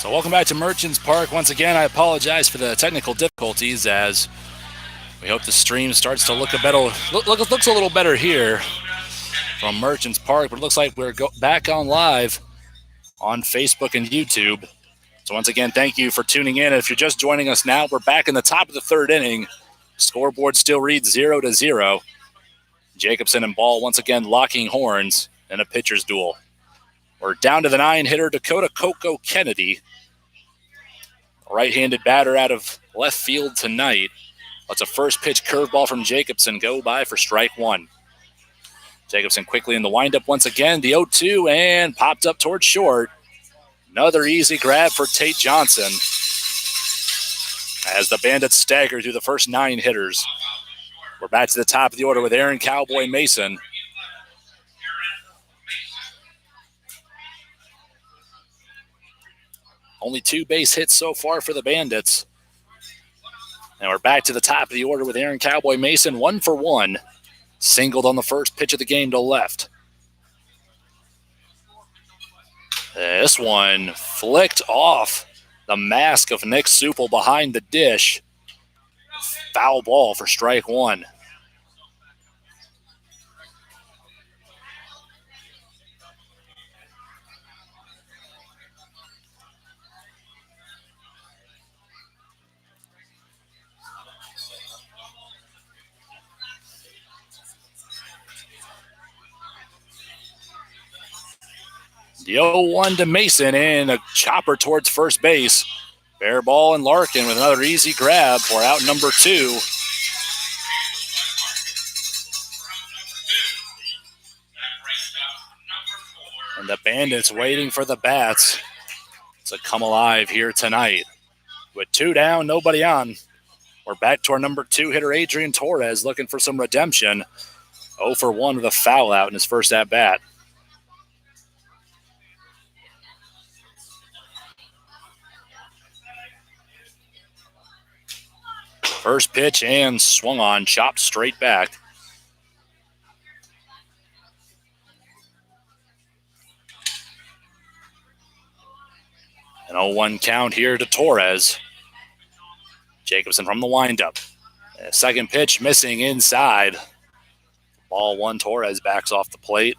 So welcome back to Merchants Park. Once again, I apologize for the technical difficulties as we hope the stream starts to look looks a little better here from Merchants Park, but it looks like we're back on live on Facebook and YouTube. So once again, thank you for tuning in. And if you're just joining us now, we're back in the top of the third inning. Scoreboard still reads 0-0. Jacobson and Ball once again locking horns in a pitcher's duel. We're down to the 9-hitter Dakota Coco Kennedy. Right-handed batter out of left field tonight. Let's a first pitch curveball from Jacobson go by for strike one. Jacobson quickly in the windup once again. The 0-2 and popped up towards short. Another easy grab for Tate Johnson as the Bandits stagger through the first 9 hitters. We're back to the top of the order with Aaron Cowboy Mason. Only 2 base hits so far for the Bandits. And we're back to the top of the order with Aaron Cowboy Mason, 1 for 1. Singled on the first pitch of the game to left. This one flicked off the mask of Nick Supple behind the dish. Foul ball for strike one. The 0-1 to Mason and a chopper towards first base. Fair ball and Larkin with another easy grab for out number 2. And the Bandits waiting for the bats to come alive here tonight. With 2 down, nobody on. We're back to our number 2 hitter, Adrian Torres, looking for some redemption. 0 for 1 with a foul out in his first at-bat. First pitch and swung on, chopped straight back. An 0-1 count here to Torres. Jacobson from the windup. Second pitch missing inside. Ball 1, Torres backs off the plate.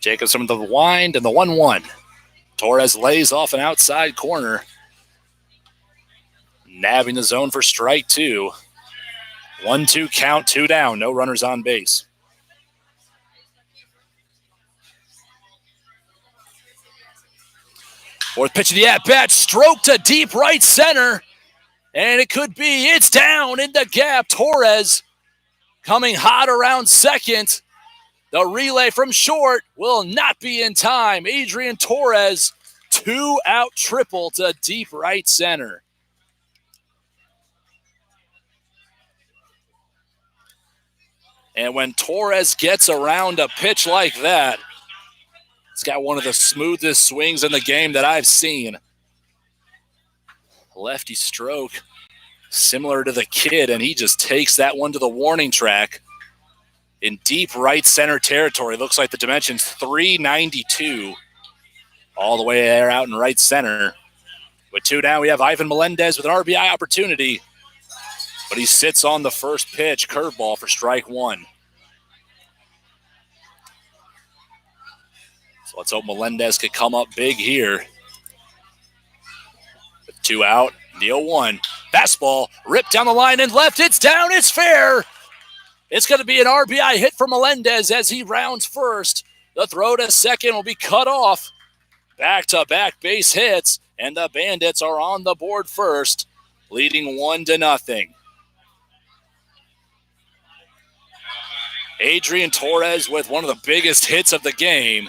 Jacobson with the wind and the 1-1. Torres lays off an outside corner. Nabbing the zone for strike 2. 1-2 count, 2 down, no runners on base. Fourth pitch of the at-bat, stroke to deep right center. And it could be, it's down in the gap. Torres coming hot around second. The relay from short will not be in time. Adrian Torres, 2-out triple to deep right center. And when Torres gets around a pitch like that, it's got one of the smoothest swings in the game that I've seen. Lefty stroke, similar to the kid, and he just takes that one to the warning track. In deep right center territory. Looks like the dimension's 392. All the way there out in right center. With 2 down, we have Ivan Melendez with an RBI opportunity. But he sits on the first pitch. Curveball for strike 1. So let's hope Melendez could come up big here. With 2 out, the 0-1. Fastball ripped down the line and left. It's down. It's fair. It's going to be an RBI hit for Melendez as he rounds first. The throw to second will be cut off. Back-to-back base hits, and the Bandits are on the board first, leading 1-0. Adrian Torres with one of the biggest hits of the game.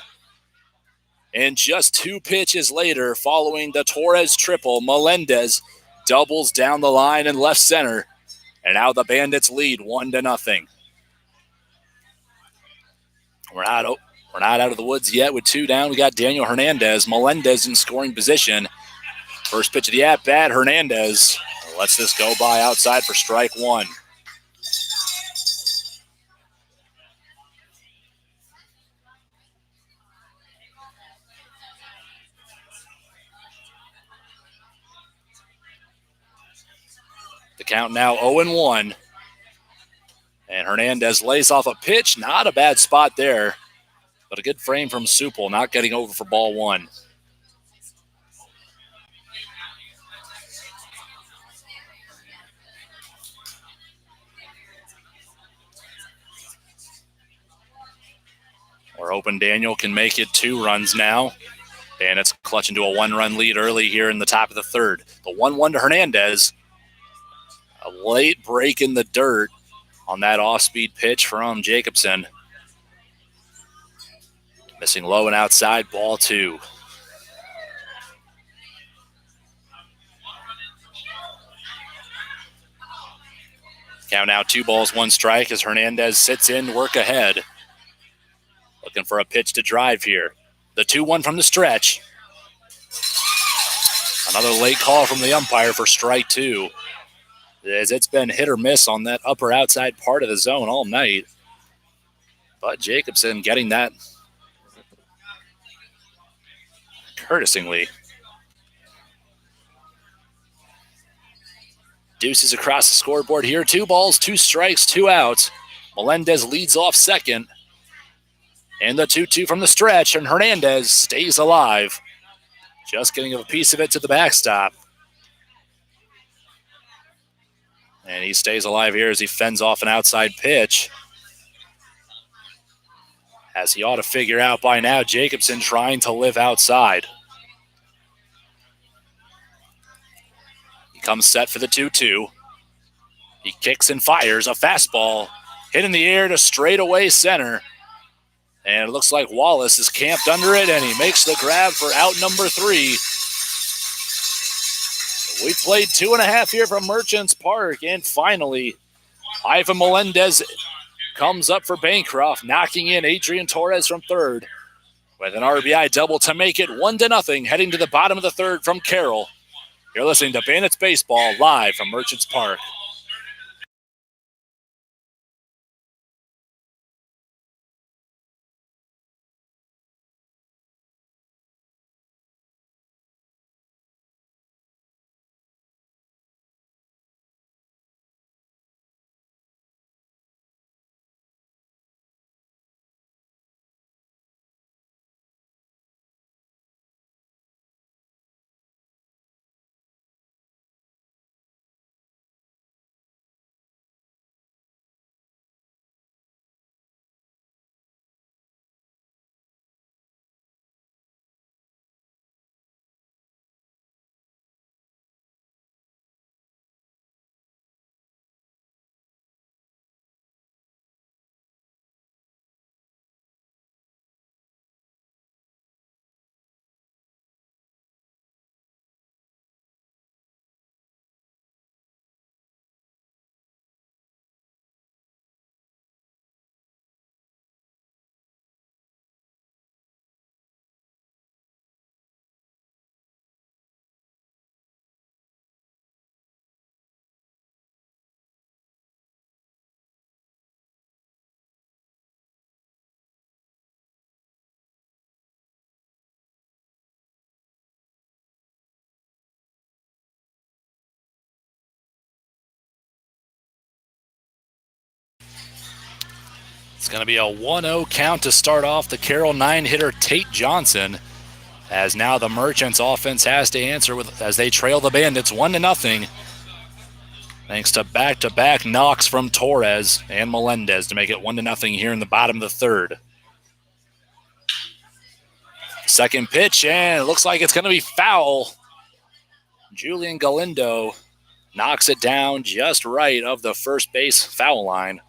And just 2 pitches later, following the Torres triple, Melendez doubles down the line in left center. And now the Bandits lead 1-0. We're not out of the woods yet with 2 down. We got Daniel Hernandez. Melendez in scoring position. First pitch of the at-bat, Hernandez lets this go by outside for strike 1. count now 0-1. And Hernandez lays off a pitch. Not a bad spot there, but a good frame from Supple, not getting over for ball one. We're hoping Daniel can make it 2 runs now. Bandits clutch into a 1-run lead early here in the top of the third. The 1-1 to Hernandez. A late break in the dirt on that off-speed pitch from Jacobson. Missing low and outside, ball 2. Count now 2 balls, 1 strike as Hernandez sits in, work ahead. Looking for a pitch to drive here. The 2-1 from the stretch. Another late call from the umpire for strike 2. As it's been hit or miss on that upper outside part of the zone all night. But Jacobson getting that courteously. Deuces across the scoreboard here. 2 balls, 2 strikes, 2 outs. Melendez leads off second. And the 2-2 from the stretch, and Hernandez stays alive. Just getting a piece of it to the backstop. And he stays alive here as he fends off an outside pitch. As he ought to figure out by now, Jacobson trying to live outside. He comes set for the 2-2. He kicks and fires a fastball. Hit in the air to straightaway center. And it looks like Wallace is camped under it, and he makes the grab for out number 3. We played 2.5 here from Merchants Park, and finally, Ivan Melendez comes up for Bancroft, knocking in Adrian Torres from third with an RBI double to make it 1-0, heading to the bottom of the third from Carroll. You're listening to Bandits Baseball live from Merchants Park. It's going to be a 1-0 count to start off the Carroll 9-hitter Tate Johnson, as now the Merchants offense has to answer with as they trail the Bandits 1-0. Thanks to back-to-back knocks from Torres and Melendez to make it 1-0 here in the bottom of the third. Second pitch, and it looks like it's going to be foul. Julian Galindo knocks it down just right of the first base foul line.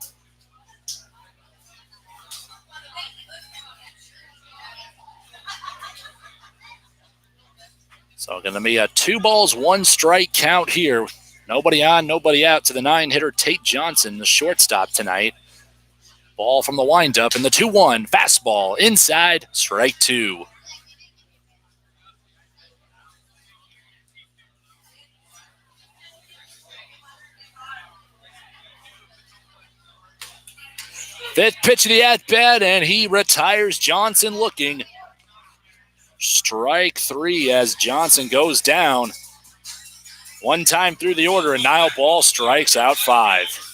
So going to be a 2 balls, 1 strike count here. Nobody on, nobody out to the 9-hitter Tate Johnson, the shortstop tonight. Ball from the windup and the 2-1 fastball inside, strike 2. Fifth pitch of the at-bat, and he retires Johnson looking. Strike 3 as Johnson goes down. One time through the order, and Niall Ball strikes out 5.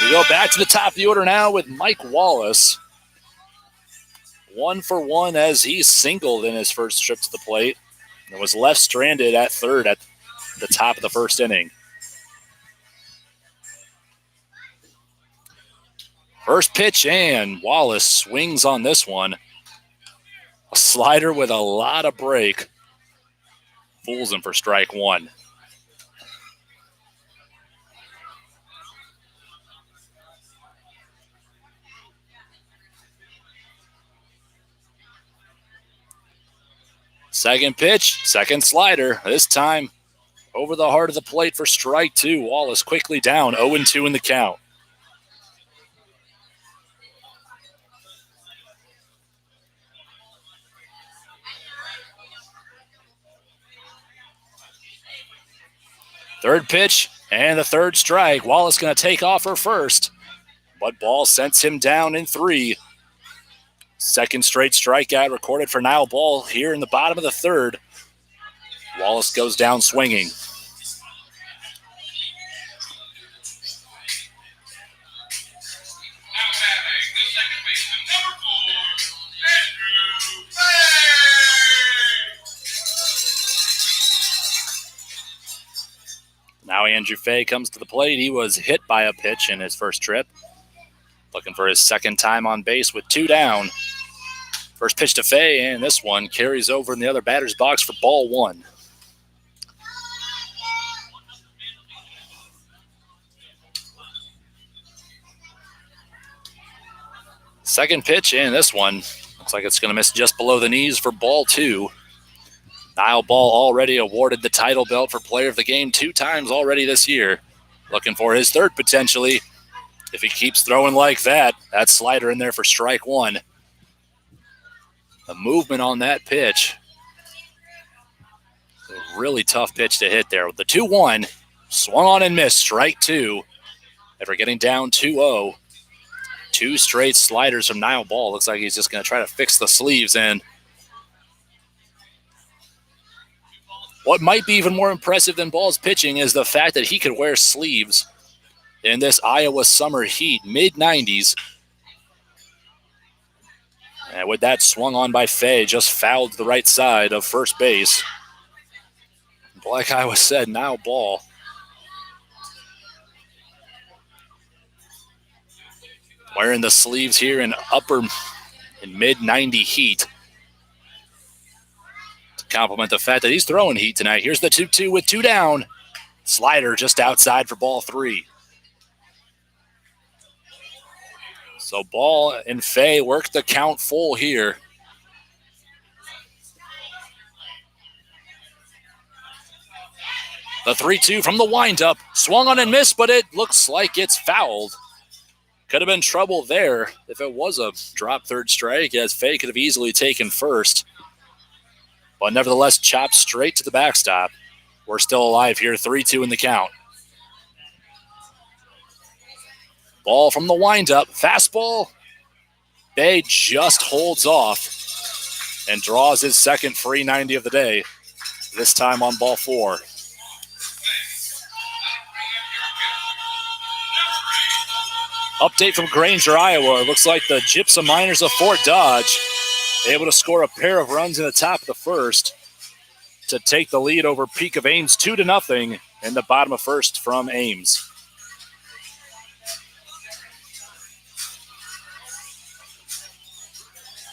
We go back to the top of the order now with Mike Wallace. 1 for 1 as he singled in his first trip to the plate and was left stranded at third at the top of the first inning. First pitch, and Wallace swings on this one. A slider with a lot of break. Fools him for strike 1. Second pitch, second slider. This time over the heart of the plate for strike 2. Wallace quickly down, 0-2 in the count. Third pitch and the third strike. Wallace going to take off for first, but Ball sends him down in 3. Second straight strikeout recorded for Niall Ball here in the bottom of the third. Wallace goes down swinging. Now Andrew Fay comes to the plate. He was hit by a pitch in his first trip. Looking for his second time on base with 2 down. First pitch to Fay, and this one carries over in the other batter's box for ball 1. Second pitch, and this one looks like it's going to miss just below the knees for ball 2. Niall Ball already awarded the title belt for player of the game 2 times already this year. Looking for his third potentially. If he keeps throwing like that, that slider in there for strike 1. The movement on that pitch. A really tough pitch to hit there. The 2-1, swung on and missed, strike 2. After getting down 2-0. 2 straight sliders from Niall Ball. Looks like he's just going to try to fix the sleeves in. What might be even more impressive than Ball's pitching is the fact that he could wear sleeves in this Iowa summer heat, mid-90s. And with that swung on by Fay, just fouled the right side of first base. Like Iowa said, Niall Ball. Wearing the sleeves here in mid-90 heat. Compliment the fact that he's throwing heat tonight. Here's the 2-2 with 2 down. Slider just outside for ball 3. So Ball and Fay work the count full here. The 3-2 from the windup. Swung on and missed, but it looks like it's fouled. Could have been trouble there if it was a drop third strike, as Fay could have easily taken first. But nevertheless, chopped straight to the backstop. We're still alive here, 3-2 in the count. Ball from the windup, fastball. Bay just holds off and draws his second free 90 of the day, this time on ball 4. Update from Granger, Iowa. It looks like the Gypsum Miners of Fort Dodge able to score a pair of runs in the top of the first to take the lead over Peak of Ames 2-0 in the bottom of first from Ames.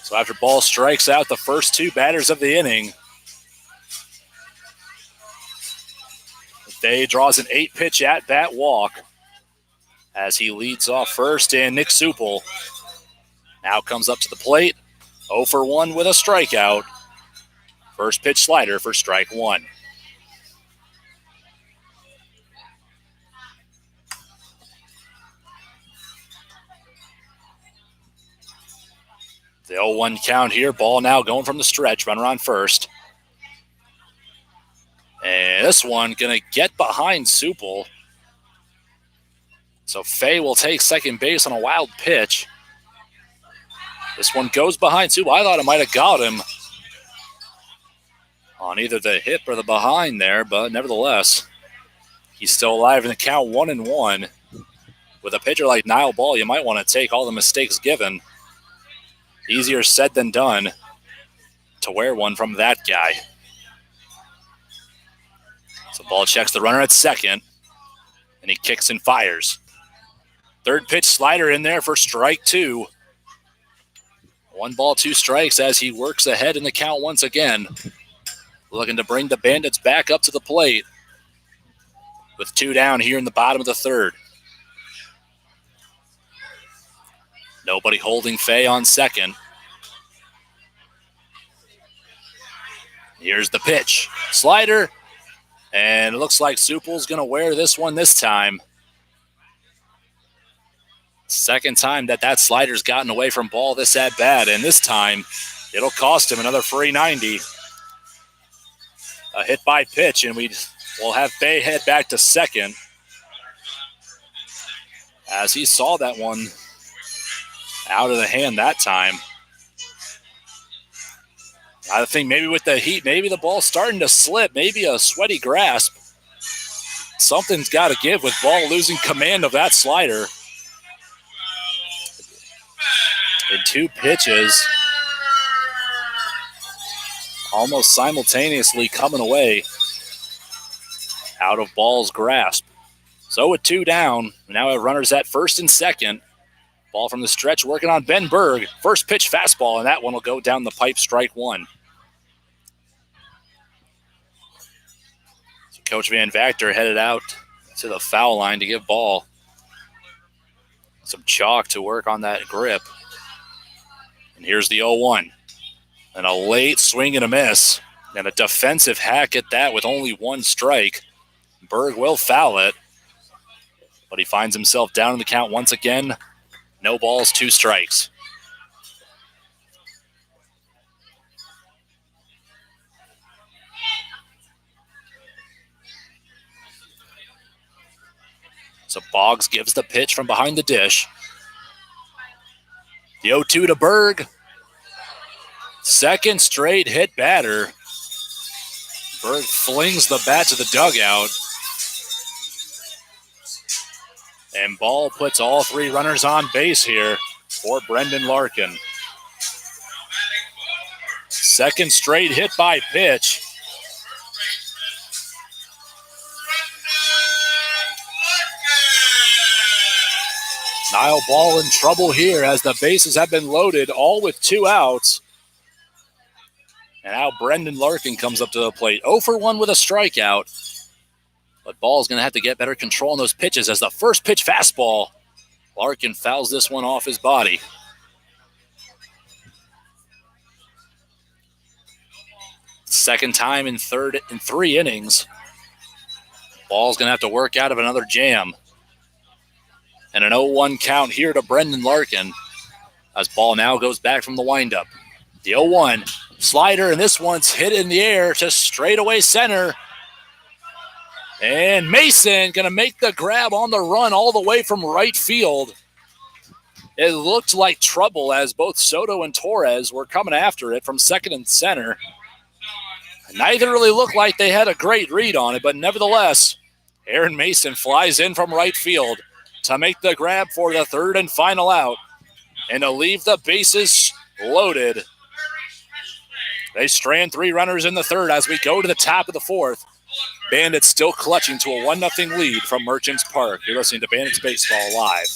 So after Ball strikes out the first 2 batters of the inning, Day draws an 8-pitch at-bat walk as he leads off first, and Nick Supel now comes up to the plate. 0 for 1 with a strikeout. First pitch slider for strike 1. The 0-1 count here. Ball now going from the stretch. Runner on first. And this one going to get behind Supel. So Fay will take second base on a wild pitch. This one goes behind Supel. I thought it might have got him. on either the hip or the behind there, but nevertheless, he's still alive in the count 1-1. With a pitcher like Niall Ball, you might want to take all the mistakes given. Easier said than done to wear one from that guy. So Ball checks the runner at second, and he kicks and fires. Third pitch slider in there for strike two. 1 ball, 2 strikes as he works ahead in the count once again. Looking to bring the Bandits back up to the plate with 2 down here in the bottom of the third. Nobody holding Fay on second. Here's the pitch. Slider. And it looks like Supple's going to wear this one this time. Second time that slider's gotten away from Ball this at bat, and this time it'll cost him another free 90. A hit by pitch, and we'll have Fay head back to second as he saw that one out of the hand that time. I think maybe with the heat, maybe the ball's starting to slip, maybe a sweaty grasp. Something's got to give with Ball losing command of that slider. In 2 pitches, almost simultaneously coming away out of Ball's grasp. So with 2 down, we now have runners at first and second. Ball from the stretch working on Ben Berg. First pitch fastball, and that one will go down the pipe, strike 1. So Coach Van Vactor headed out to the foul line to give Ball some chalk to work on that grip. And here's the 0-1. And a late swing and a miss. And a defensive hack at that with only 1 strike. Berg will foul it. But he finds himself down in the count once again. No balls, 2 strikes. So Boggs gives the pitch from behind the dish. The 0-2 to Berg. Second straight hit batter. Berg flings the bat to the dugout. And Ball puts all 3 runners on base here for Brendan Larkin. Second straight hit by pitch. Niall Ball in trouble here as the bases have been loaded, all with 2 outs. And now Brendan Larkin comes up to the plate. 0 for 1 with a strikeout. But Ball's going to have to get better control on those pitches as the first pitch fastball. Larkin fouls this one off his body. Second time in 3 innings. Ball's going to have to work out of another jam. And an 0-1 count here to Brendan Larkin as Ball now goes back from the windup. The 0-1 slider, and this one's hit in the air to straightaway center. And Mason going to make the grab on the run all the way from right field. It looked like trouble as both Soto and Torres were coming after it from second and center. Neither really looked like they had a great read on it, but nevertheless, Aaron Mason flies in from right field to make the grab for the 3rd and final out and to leave the bases loaded. They strand 3 runners in the 3rd as we go to the top of the 4th. Bandits still clutching to a 1-0 lead from Merchants Park. You're listening to Bandits Baseball Live.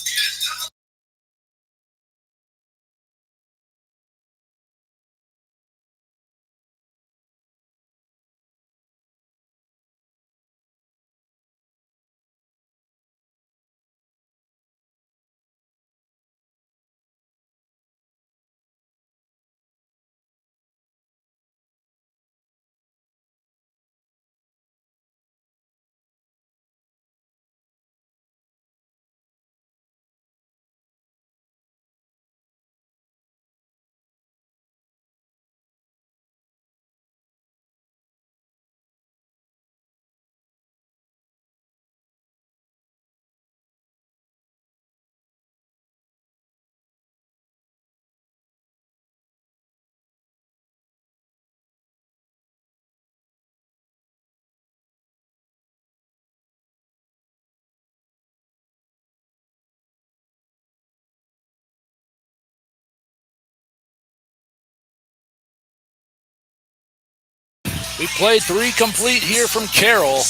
We played 3 complete here from Carroll.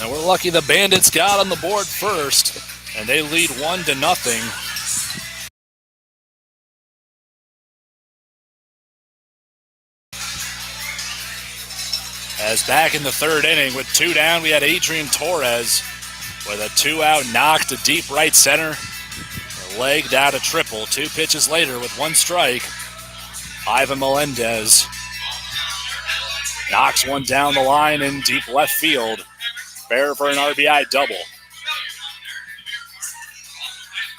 And we're lucky the Bandits got on the board first. And they lead 1-0. As back in the 3rd inning with 2 down, we had Adrian Torres with a 2-out knock to deep right center. Legged out a triple. 2 pitches later with 1 strike. Ivan Melendez knocks one down the line in deep left field. Fair for an RBI double.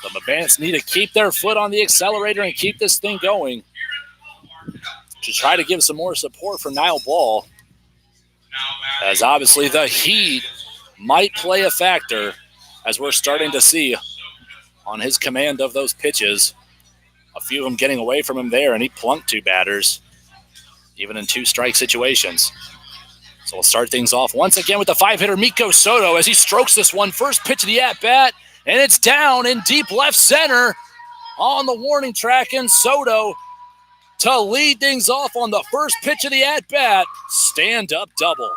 The Bandits need to keep their foot on the accelerator and keep this thing going to try to give some more support for Niall Ball. As obviously the heat might play a factor, as we're starting to see on his command of those pitches. A few of them getting away from him there, and he plunked 2 batters, even in 2-strike situations. So we'll start things off once again with the 5-hitter Miko Soto as he strokes this one. First pitch of the at-bat, and it's down in deep left center on the warning track, and Soto to lead things off on the first pitch of the at-bat. Stand-up double.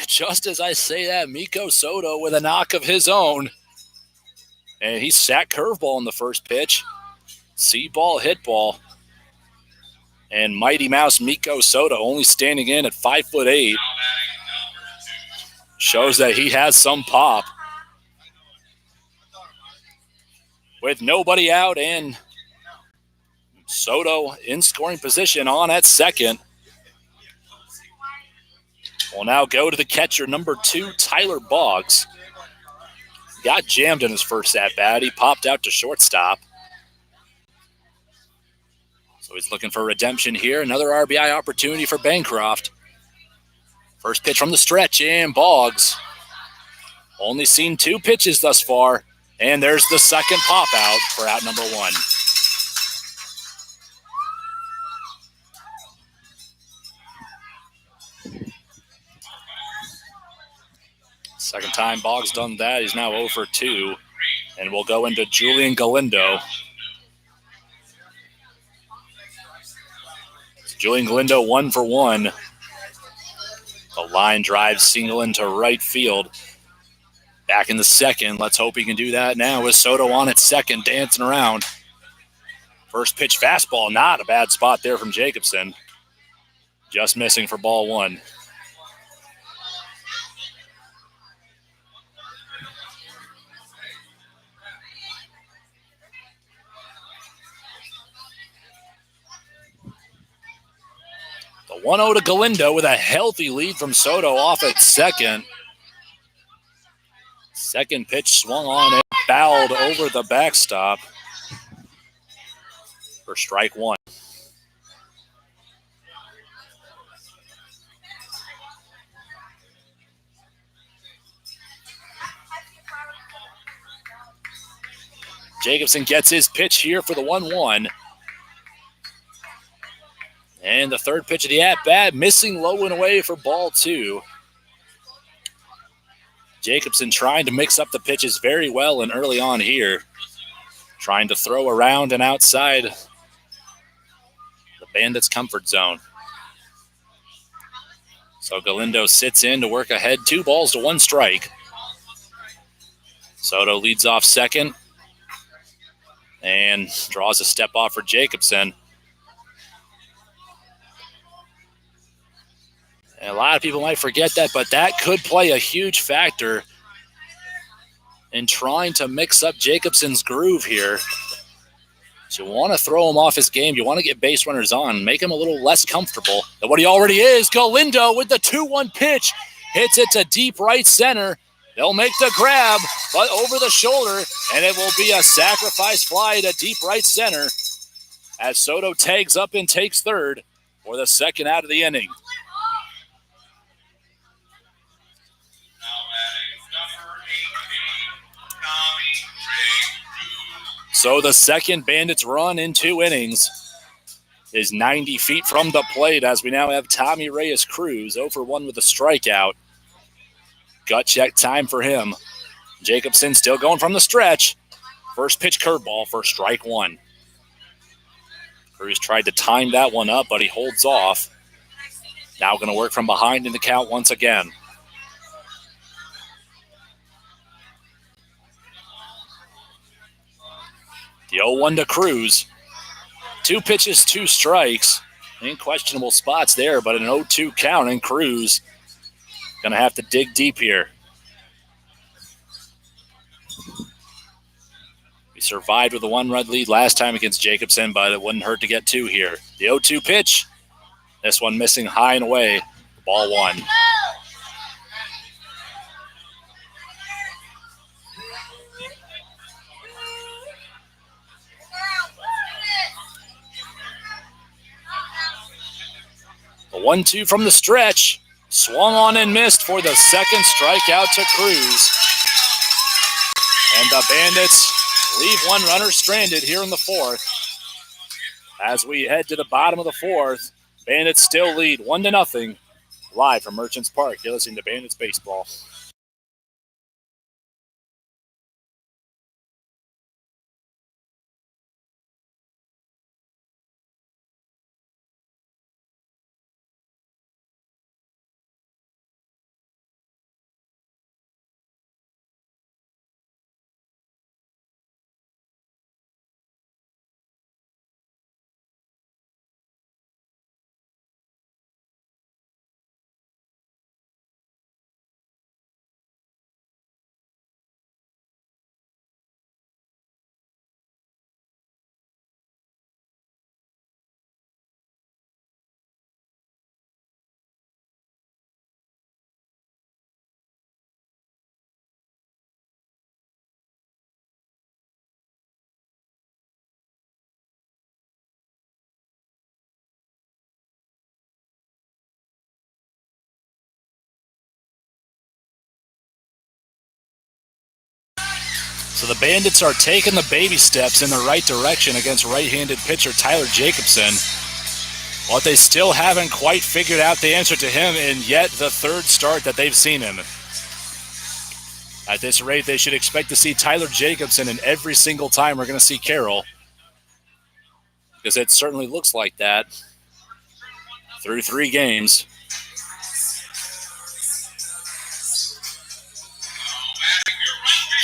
Just as I say that, Miko Soto with a knock of his own. And he sacked curveball in the first pitch. See ball, hit ball. And Mighty Mouse Miko Soto only standing in at 5'8". Shows that he has some pop. With nobody out and Soto in scoring position on at second. We'll now go to the catcher, number 2, Tyler Boggs. Got jammed in his first at-bat. He popped out to shortstop. So he's looking for redemption here. Another RBI opportunity for Bancroft. First pitch from the stretch, and Boggs. Only seen 2 pitches thus far. And there's the second pop out for out number 1. Second time Boggs done that. He's now 0 for 2. And we'll go into Julian Galindo. Julian Galindo 1 for 1. The line drive single into right field. Back in the second. Let's hope he can do that now with Soto on at second, dancing around. First pitch fastball, not a bad spot there from Jacobson. Just missing for ball 1. The 1-0 to Galindo with a healthy lead from Soto off at second. Second pitch swung on and fouled over the backstop for strike 1. Jacobson gets his pitch here for the 1-1. And the third pitch of the at-bat, missing low and away for ball 2. Jacobson trying to mix up the pitches very well and early on here. Trying to throw around and outside the Bandits' comfort zone. So Galindo sits in to work ahead. 2 balls to 1 strike. Soto leads off second and draws a step off for Jacobson. And a lot of people might forget that, but that could play a huge factor in trying to mix up Jacobson's groove here. So you want to throw him off his game. You want to get base runners on, make him a little less comfortable than what he already is. Galindo with the 2-1 pitch. Hits it to deep right center. They'll make the grab, but over the shoulder, and it will be a sacrifice fly to deep right center as Soto tags up and takes third for the second out of the inning. So the second Bandits run in 2 innings is 90 feet from the plate as we now have Tommy Reyes-Cruz 0 for 1 with a strikeout. Gut check time for him. Jacobson still going from the stretch. First pitch curveball for strike 1. Cruz tried to time that one up, but he holds off. Now going to work from behind in the count once again. The 0-1 to Cruz. 2 pitches, 2 strikes. In questionable spots there, but an 0-2 count, and Cruz going to have to dig deep here. We survived with a 1-run lead last time against Jacobson, but it wouldn't hurt to get 2 here. The 0-2 pitch. This one missing high and away. Ball 1. The 1-2 from the stretch. Swung on and missed for the second strikeout to Cruz. And the Bandits leave one runner stranded here in the 4th. As we head to the bottom of the 4th, Bandits still lead 1-0. Live from Merchants Park, you're listening to Bandits Baseball. So the Bandits are taking the baby steps in the right direction against right-handed pitcher Tyler Jacobson. But they still haven't quite figured out the answer to him in yet the 3rd start that they've seen him. At this rate, they should expect to see Tyler Jacobson in every single time we're going to see Carroll. Because it certainly looks like that through 3 games.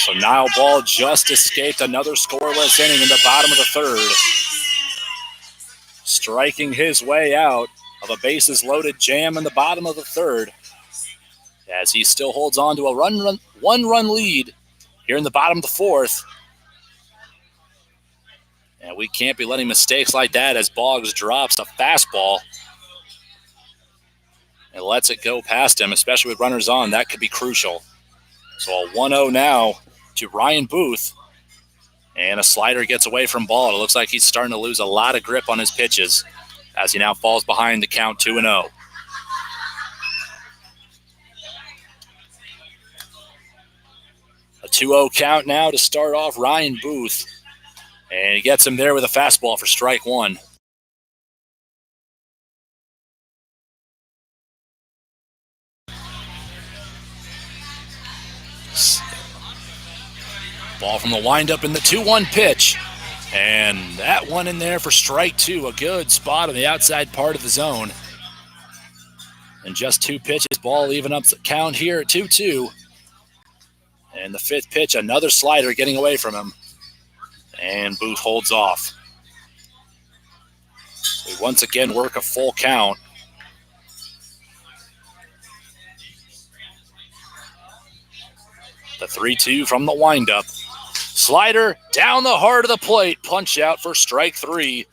So Niall Ball just escaped another scoreless inning in the bottom of the 3rd. Striking his way out of a bases-loaded jam in the bottom of the 3rd. As he still holds on to a one-run lead here in the bottom of the 4th. And we can't be letting mistakes like that as Boggs drops a fastball and lets it go past him, especially with runners on. That could be crucial. So a 1-0 now to Ryan Booth. And a slider gets away from Ball. It looks like he's starting to lose a lot of grip on his pitches as he now falls behind the count 2-0. A 2-0 count now to start off Ryan Booth. And he gets him there with a fastball for strike 1. Ball from the windup in the 2-1 pitch. And that one in there for strike 2. A good spot on the outside part of the zone. And just 2 pitches. Ball even up the count here at 2-2. And the 5th pitch, another slider getting away from him. And Booth holds off. We once again work a full count. The 3-2 from the windup. Slider down the heart of the plate. Punch out for strike 3.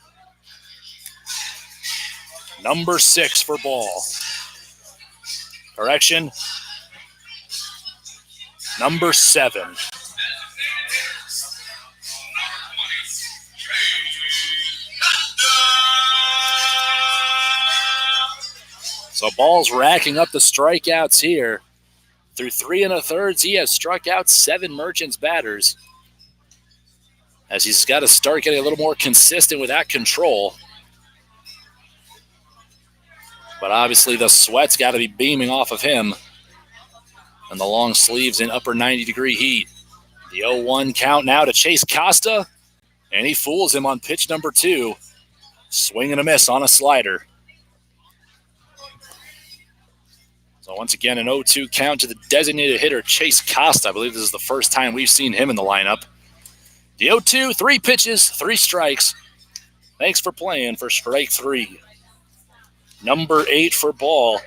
Number 6 for Ball. Correction. Number 7. So Ball's racking up the strikeouts here. Through 3 1/3, he has struck out 7 Merchants batters. As he's got to start getting a little more consistent with that control. But obviously the sweat's got to be beaming off of him. And the long sleeves in upper 90-degree heat. The 0-1 count now to Chase Costa. And he fools him on pitch number 2. Swing and a miss on a slider. So once again, an 0-2 count to the designated hitter, Chase Costa. I believe this is the first time we've seen him in the lineup. The 0-2, 3 pitches, 3 strikes. Thanks for playing for strike 3. Number 8 for ball.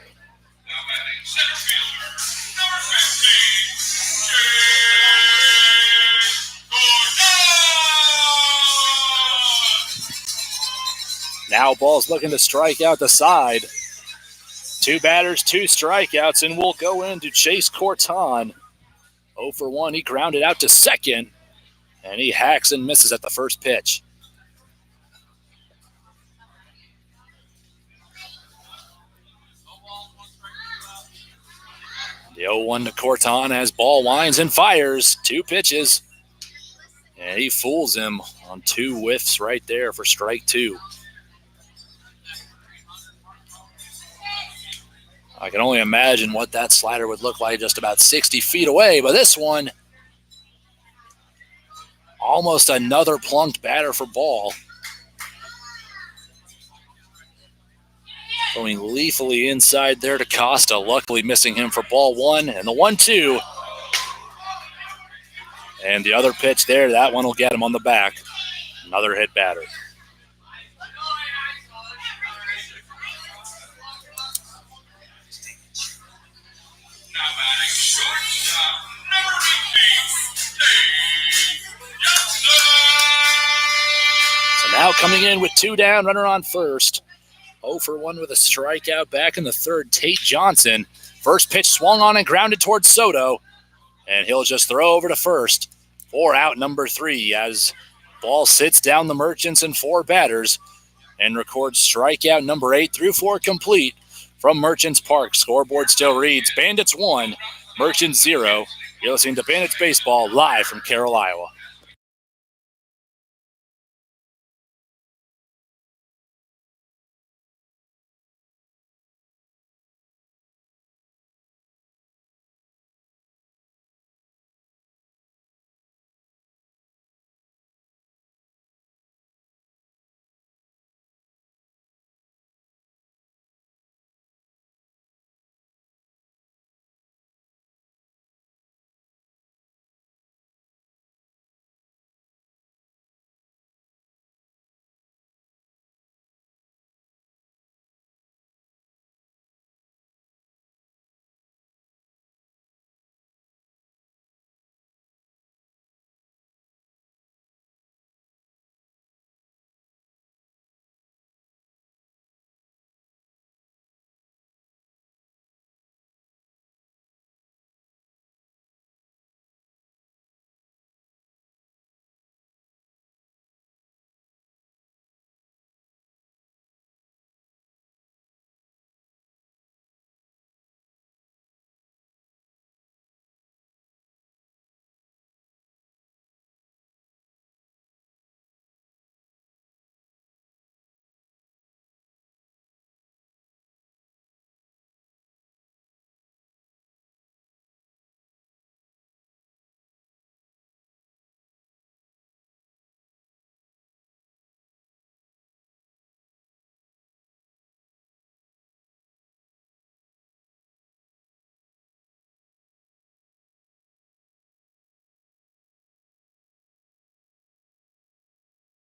Now ball's looking to strike out the side. 2 batters, 2 strikeouts, and we'll go into Chase Corton. 0 for 1. He grounded out to second, and he hacks and misses at the first pitch. The 0-1 to Corton as ball winds and fires. 2 pitches, and he fools him on 2 whiffs right there for strike 2. I can only imagine what that slider would look like just about 60 feet away, but this one, almost another plunked batter for ball. Going lethally inside there to Costa, luckily missing him for ball 1, and the 1-2. And the other pitch there, that one will get him on the back. Another hit batter. So now coming in with 2 down, runner on first. 0 for 1 with a strikeout back in the third, Tate Johnson. First pitch swung on and grounded towards Soto, and he'll just throw over to first for out number 3 as ball sits down the Merchants and 4 batters and records strikeout number 8 through 4 complete from Merchants Park. Scoreboard still reads Bandits 1, Merchants 0. You're listening to Bandits Baseball live from Carroll, Iowa.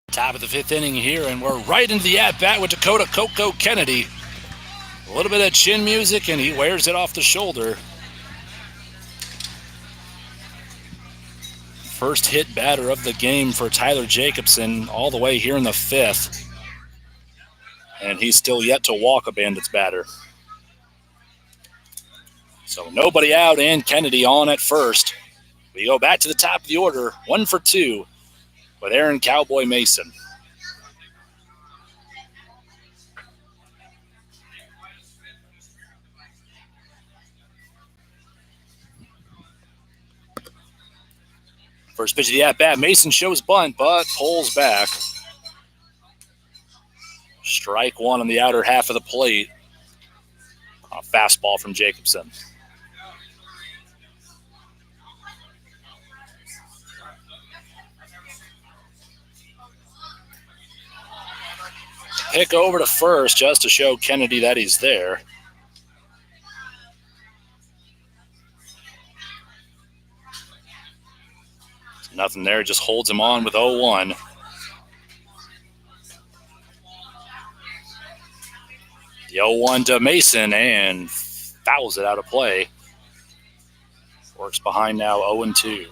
Top of the 5th inning here, and we're right into the at-bat with Dakota Coco Kennedy. A little bit of chin music, and he wears it off the shoulder. First hit batter of the game for Tyler Jacobson all the way here in the 5th. And he's still yet to walk a Bandits batter. So nobody out and Kennedy on at first. We go back to the top of the order, 1 for 2 with Aaron Cowboy Mason. First pitch of the at-bat, Mason shows bunt, but pulls back. Strike 1 on the outer half of the plate. A fastball from Jacobson. pick over to first just to show Kennedy that he's there. Nothing there, just holds him on with 0-1. The 0-1 to Mason and fouls it out of play. Works behind now 0-2.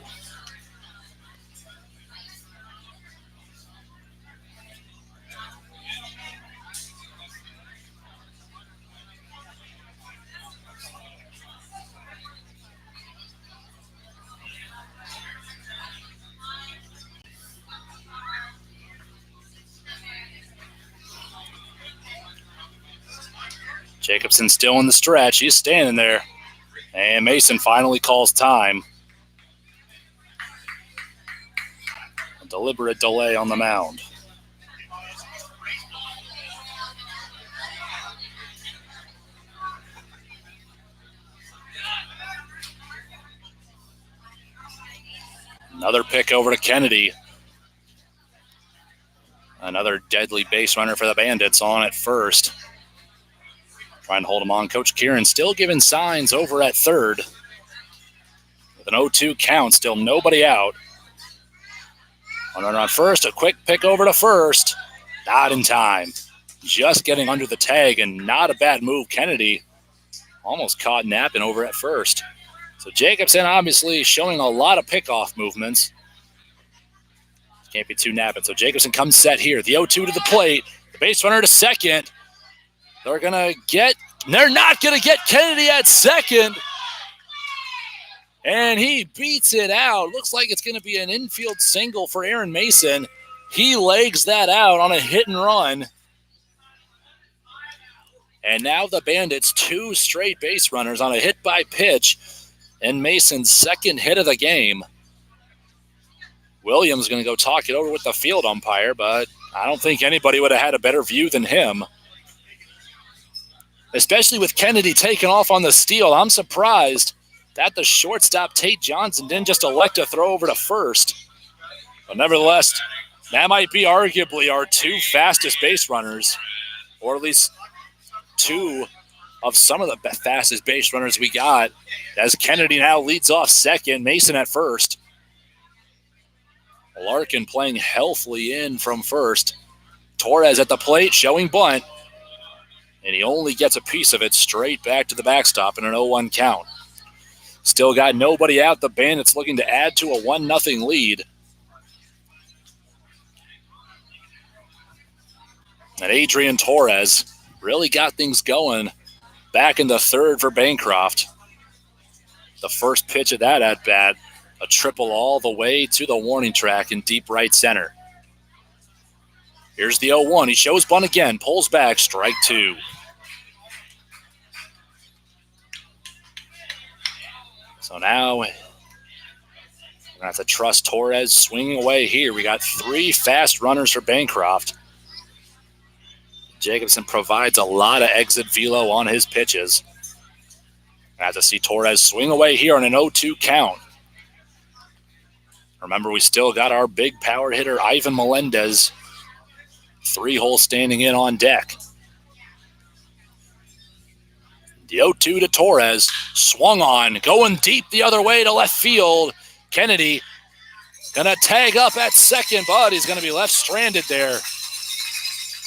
Jacobson still in the stretch. He's standing there. And Mason finally calls time. A deliberate delay on the mound. Another pick over to Kennedy. Another deadly base runner for the Bandits on at first. Trying to hold him on. Coach Kieran still giving signs over at third. With an 0-2 count, still nobody out. One runner on first, a quick pick over to first. Not in time. Just getting under the tag and not a bad move. Kennedy almost caught napping over at first. So Jacobson obviously showing a lot of pickoff movements. Can't be too napping. So Jacobson comes set here. The 0-2 to the plate. The base runner to second. They're not going to get Kennedy at second. And he beats it out. Looks like it's going to be an infield single for Aaron Mason. He legs that out on a hit and run. And now the Bandits, 2 straight base runners on a hit by pitch. And Mason's second hit of the game. Williams going to go talk it over with the field umpire, but I don't think anybody would have had a better view than him. Especially with Kennedy taking off on the steal. I'm surprised that the shortstop, Tate Johnson, didn't just elect to throw over to first. But nevertheless, that might be arguably our 2 fastest base runners, or at least 2 of some of the fastest base runners we got, as Kennedy now leads off second, Mason at first. Larkin playing healthily in from first. Torres at the plate showing bunt. And he only gets a piece of it straight back to the backstop in an 0-1 count. Still got nobody out. The Bandits looking to add to a 1-0 lead. And Adrian Torres really got things going back in the third for Bancroft. The first pitch of that at-bat, a triple all the way to the warning track in deep right center. Here's the 0-1. He shows bunt again, pulls back, strike 2. So now we're going to have to trust Torres swinging away here. We got 3 fast runners for Bancroft. Jacobson provides a lot of exit velo on his pitches. I have to see Torres swing away here on an 0-2 count. Remember, we still got our big power hitter, Ivan Melendez, 3-hole standing in on deck. The 0-2 to Torres, swung on, going deep the other way to left field. Kennedy gonna tag up at second, but he's gonna be left stranded there.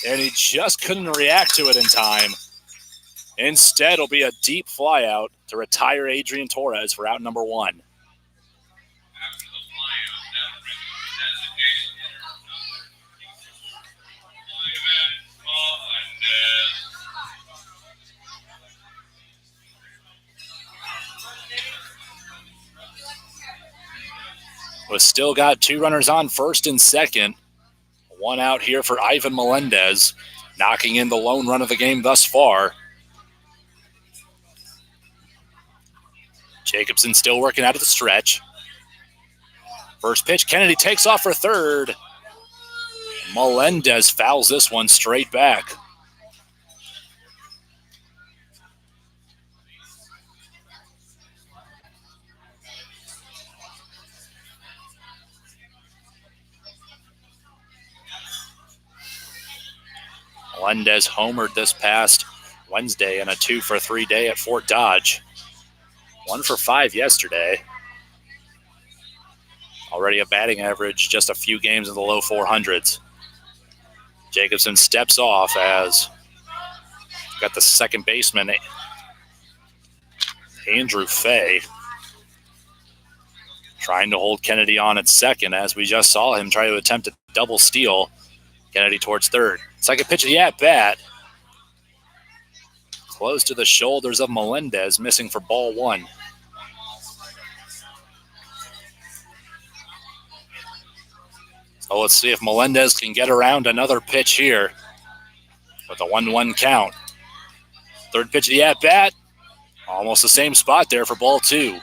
And he just couldn't react to it in time. Instead, it'll be a deep flyout to retire Adrian Torres for out number 1. We've still got 2 runners on first and second. 1 out here for Ivan Melendez, knocking in the lone run of the game thus far. Jacobson still working out of the stretch. First pitch, Kennedy takes off for third. Melendez fouls this one straight back. Melendez homered this past Wednesday in a 2-for-3 day at Fort Dodge. 1 for 5 yesterday. Already a batting average, just a few games in the low 400s. Jacobson steps off as got the second baseman, Andrew Fay, trying to hold Kennedy on at second as we just saw him try to attempt a double steal. Kennedy towards third. Second pitch of the at-bat. Close to the shoulders of Melendez, missing for ball 1. So let's see if Melendez can get around another pitch here with a 1-1 count. Third pitch of the at-bat. Almost the same spot there for ball 2.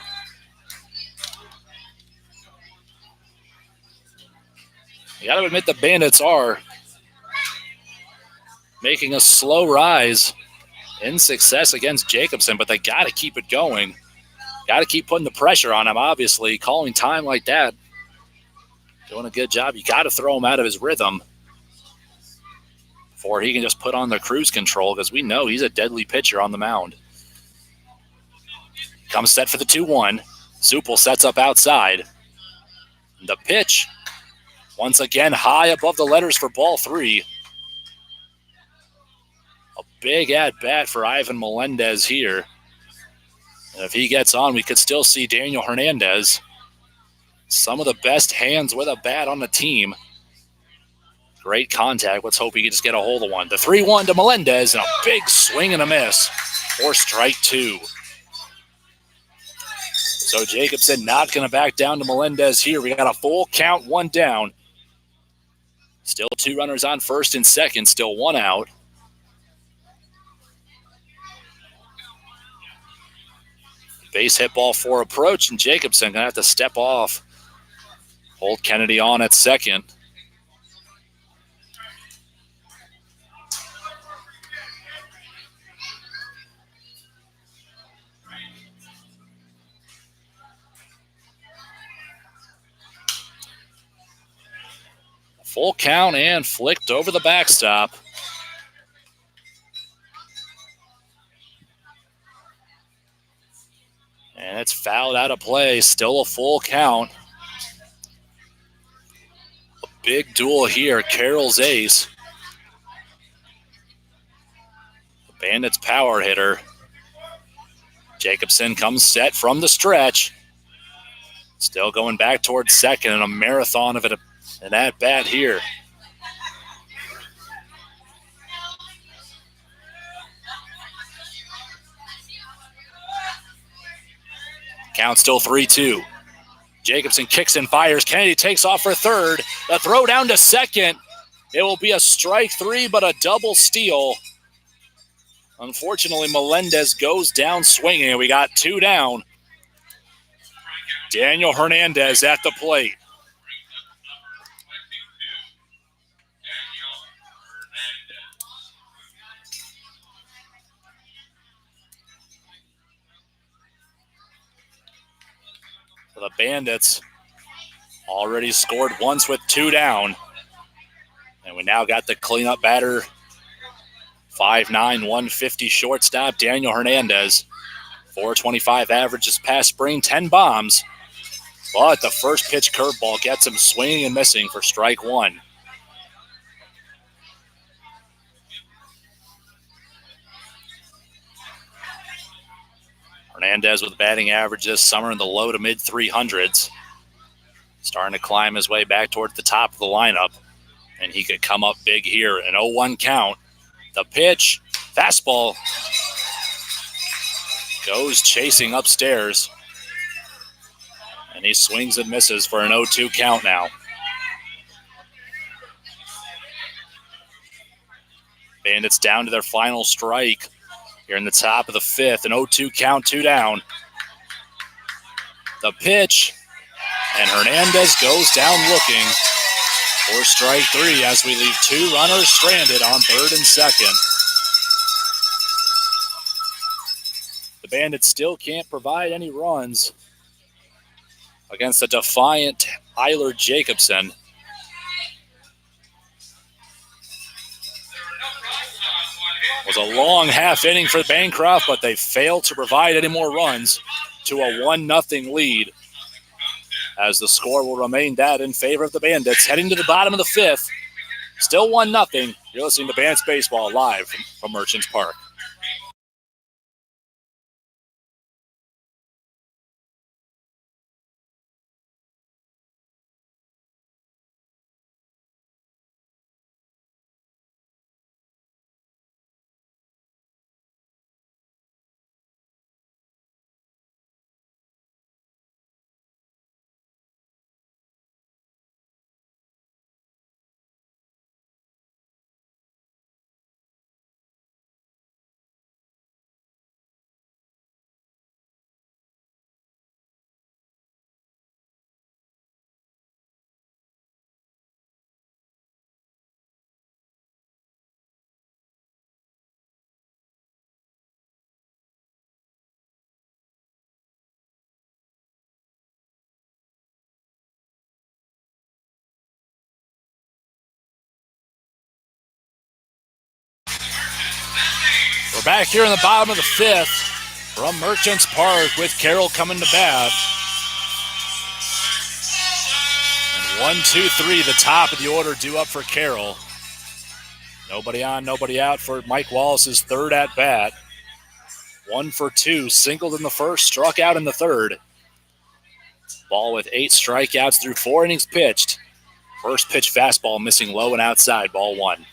You got to admit the Bandits are making a slow rise in success against Jacobson, but they got to keep it going. Got to keep putting the pressure on him, obviously. Calling time like that, doing a good job. You got to throw him out of his rhythm before he can just put on the cruise control, because we know he's a deadly pitcher on the mound. Comes set for the 2-1. Supel sets up outside. The pitch, once again, high above the letters for ball 3. A big at-bat for Ivan Melendez here. And if he gets on, we could still see Daniel Hernandez. Some of the best hands with a bat on the team. Great contact. Let's hope he can just get a hold of one. The 3-1 to Melendez, and a big swing and a miss for strike 2. So Jacobson not going to back down to Melendez here. We got a full count, 1 down. Still 2 runners on first and second, still 1 out. Base hit ball 4 approach, and Jacobson going to have to step off. Hold Kennedy on at second. Full count and flicked over the backstop. And it's fouled out of play. Still a full count. A big duel here. Carroll's ace. The Bandits' power hitter. Jacobson comes set from the stretch. Still going back towards second, and a marathon of an at-bat here. Count still 3-2. Jacobson kicks and fires. Kennedy takes off for third. The throw down to second. It will be a strike 3, but a double steal. Unfortunately, Melendez goes down swinging. We got 2 down. Daniel Hernandez at the plate. So the Bandits already scored once with 2 down. And we now got the cleanup batter, 5'9", 150 shortstop, Daniel Hernandez. 425 average this past spring, 10 bombs. But the first pitch curveball gets him swinging and missing for strike 1. Hernandez with a batting average this summer in the low to mid 300s. Starting to climb his way back towards the top of the lineup. And he could come up big here. An 0-1 count. The pitch, fastball, goes chasing upstairs. And he swings and misses for an 0-2 count now. Bandits down to their final strike here in the top of the 5th. An 0-2 count, 2 down. The pitch, and Hernandez goes down looking for strike 3 as we leave 2 runners stranded on third and second. The Bandits still can't provide any runs against the defiant Tyler Jacobson. was a long half inning for Bancroft, but they failed to provide any more runs to a 1-0 lead, as the score will remain that in favor of the Bandits. Heading to the bottom of the fifth, still 1-0. You're listening to Bandits Baseball live from Merchants Park. We're back here in the bottom of the fifth from Merchants Park with Carroll coming to bat. And 1, 2, 3, the top of the order due up for Carroll. Nobody on, nobody out for Mike Wallace's third at bat. 1 for 2, singled in the first, struck out in the third. Ball with 8 strikeouts through 4 innings pitched. First pitch fastball missing low and outside, ball 1.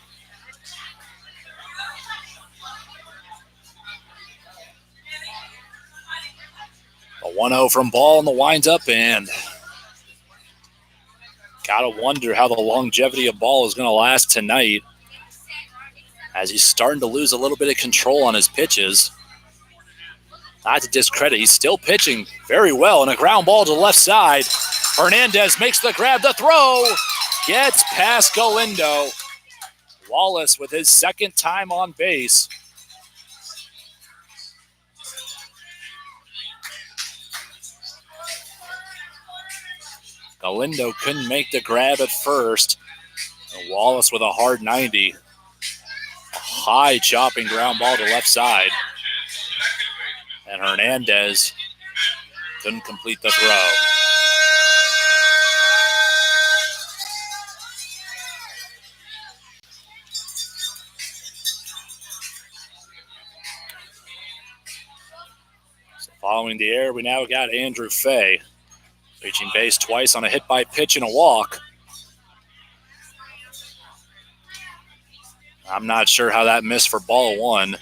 A 1-0 from Ball in the windup, and gotta wonder how the longevity of Ball is going to last tonight, as he's starting to lose a little bit of control on his pitches. Not to discredit, he's still pitching very well, and a ground ball to the left side. Hernandez makes the grab, the throw, gets past Galindo. Wallace with his second time on base. Galindo couldn't make the grab at first. And Wallace with a hard 90. A high chopping ground ball to left side. And Hernandez couldn't complete the throw. So following the air, we now got Andrew Fay. Reaching base twice on a hit by pitch and a walk. I'm not sure how that missed for ball 1.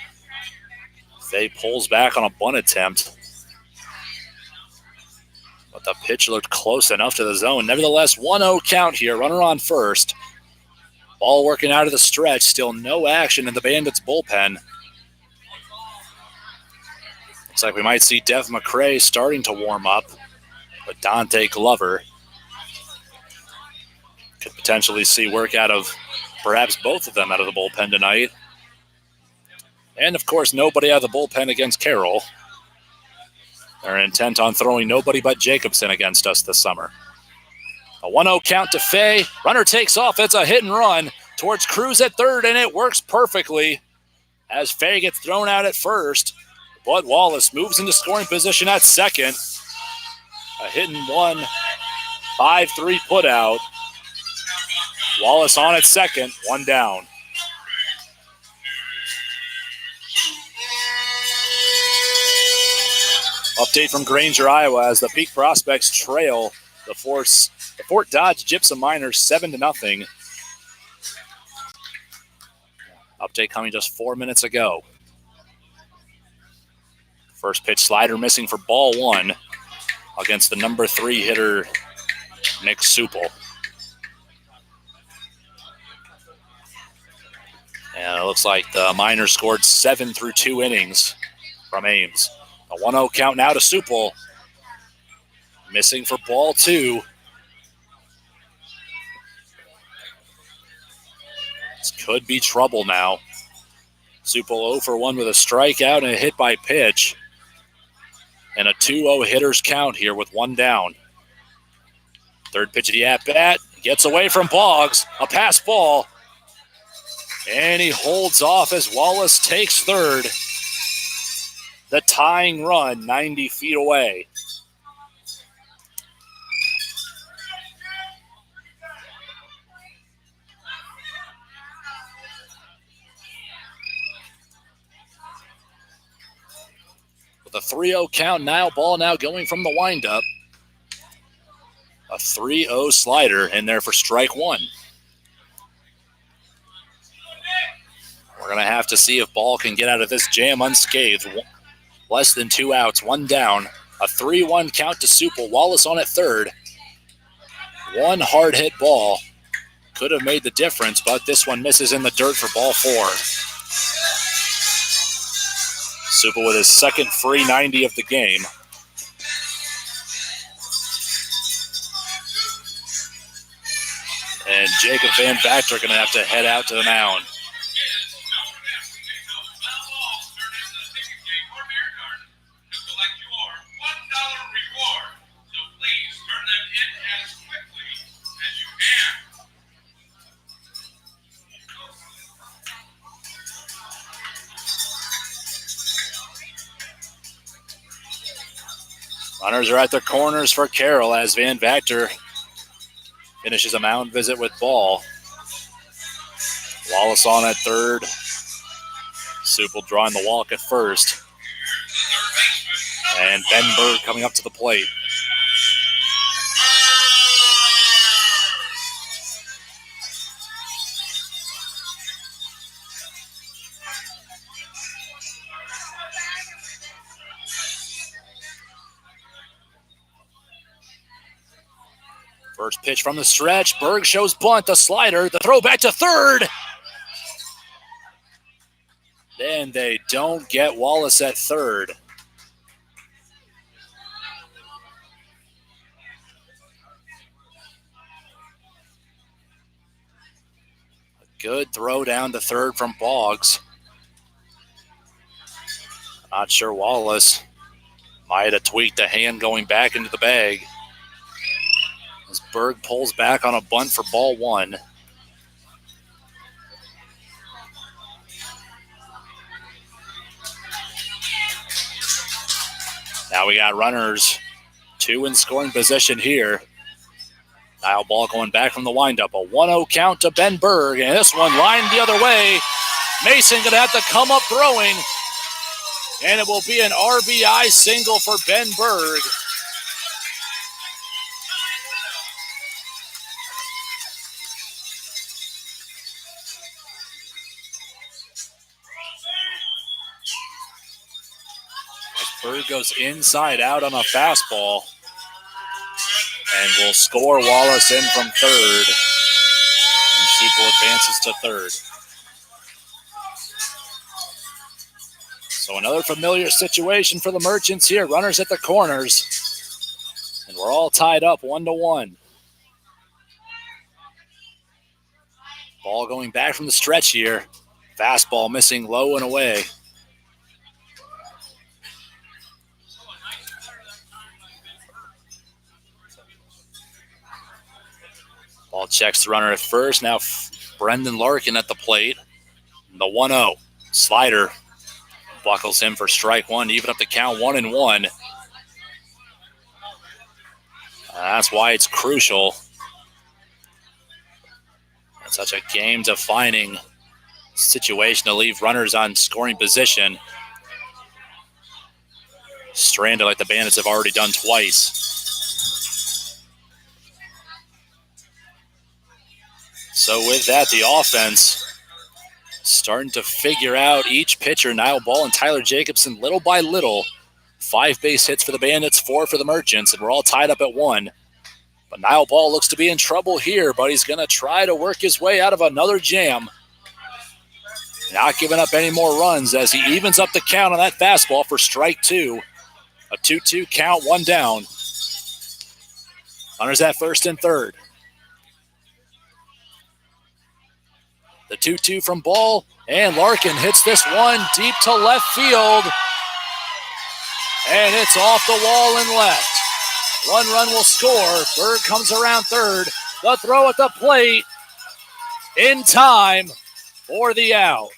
Fay pulls back on a bunt attempt. But the pitch looked close enough to the zone. Nevertheless, 1-0 count here. Runner on first. Ball working out of the stretch. Still no action in the Bandits bullpen. Looks like we might see Dev McCray starting to warm up. But Dante Glover could potentially see work out of perhaps both of them out of the bullpen tonight. And, of course, nobody out of the bullpen against Carroll. They're intent on throwing nobody but Jacobson against us this summer. A 1-0 count to Fay. Runner takes off. It's a hit and run towards Cruz at third, and it works perfectly as Fay gets thrown out at first. Bud Wallace moves into scoring position at second. A hit and one, 5-3 put out. Wallace on at second, 1 down. Update from Granger, Iowa, as the Peak Prospects trail the Fort Dodge Gypsum Miners 7-0. Update coming just 4 minutes ago. First pitch slider missing for ball 1 against the number 3 hitter, Nick Supel. And it looks like the Miners scored 7 through 2 innings from Ames. A 1-0 count now to Supel. Missing for ball 2. This could be trouble now. Supel 0 for 1 with a strikeout and a hit by pitch. And a 2-0 hitters count here with 1 down. Third pitch of the at-bat. Gets away from Boggs. A pass ball. And he holds off as Wallace takes third. The tying run 90 feet away. With a 3-0 count, Nile Ball now going from the windup. A 3-0 slider in there for strike one. We're going to have to see if Ball can get out of this jam unscathed. Less than 2 outs, 1 down. A 3-1 count to Supple. Wallace on at third. One hard hit ball could have made the difference, but this one misses in the dirt for ball 4. Supple with his second free 90 of the game. And Jacob Van Vactor going to have to head out to the mound. Runners are at their corners for Carroll as Van Vactor finishes a mound visit with Ball. Wallace on at third. Supple drawing the walk at first. And Ben Berg coming up to the plate. First pitch from the stretch. Berg shows bunt, the slider, the throw back to third. Then they don't get Wallace at third. A good throw down to third from Boggs. Not sure Wallace might have tweaked the hand going back into the bag. As Berg pulls back on a bunt for ball 1. Now we got runners, 2 in scoring position here. Nile Ball going back from the windup. A 1-0 count to Ben Berg, and this one lined the other way. Mason going to have to come up throwing, and it will be an RBI single for Ben Berg. Berg goes inside out on a fastball and will score Wallace in from third. And Supple advances to third. So another familiar situation for the Merchants here. Runners at the corners. And we're all tied up 1-1. Ball going back from the stretch here. Fastball missing low and away. Ball checks the runner at first. Now Brendan Larkin at the plate. The 1-0. Slider buckles him for strike one to even up the count 1-1. That's why it's crucial. It's such a game-defining situation to leave runners on scoring position. Stranded like the Bandits have already done twice. So with that, the offense starting to figure out each pitcher. Nile Ball and Tyler Jacobson little by little. 5 base hits for the Bandits, 4 for the Merchants, and we're all tied up at 1. But Nile Ball looks to be in trouble here, but he's going to try to work his way out of another jam. Not giving up any more runs as he evens up the count on that fastball for strike 2. A 2-2 count, 1 down. Runners at first and third. The 2-2 from Ball, and Larkin hits this one deep to left field. And it's off the wall and left. 1 run will score. Berg comes around third. The throw at the plate in time for the out.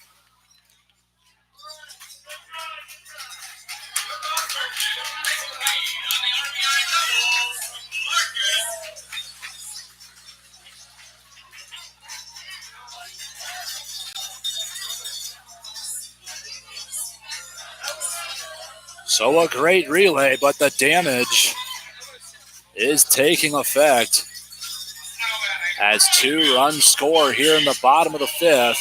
So a great relay, but the damage is taking effect as 2 runs score here in the bottom of the 5th.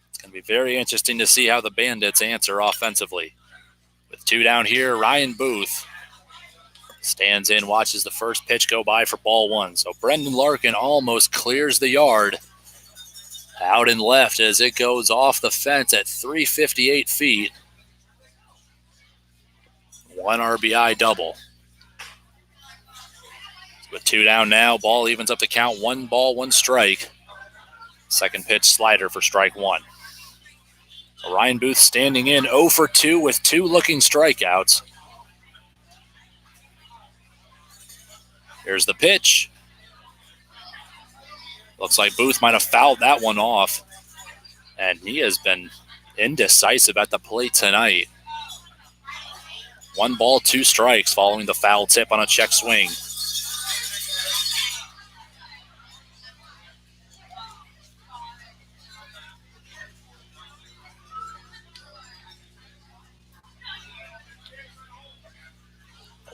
It's going to be very interesting to see how the Bandits answer offensively. With 2 down here, Ryan Booth stands in, watches the first pitch go by for ball 1. So Brendan Larkin almost clears the yard out and left as it goes off the fence at 358 feet. 1 RBI double. With 2 down now, ball evens up the count. 1 ball, 1 strike. Second pitch slider for strike 1. Ryan Booth standing in 0 for 2 with 2 looking strikeouts. Here's the pitch. Looks like Booth might have fouled that one off. And he has been indecisive at the plate tonight. 1 ball, 2 strikes following the foul tip on a check swing.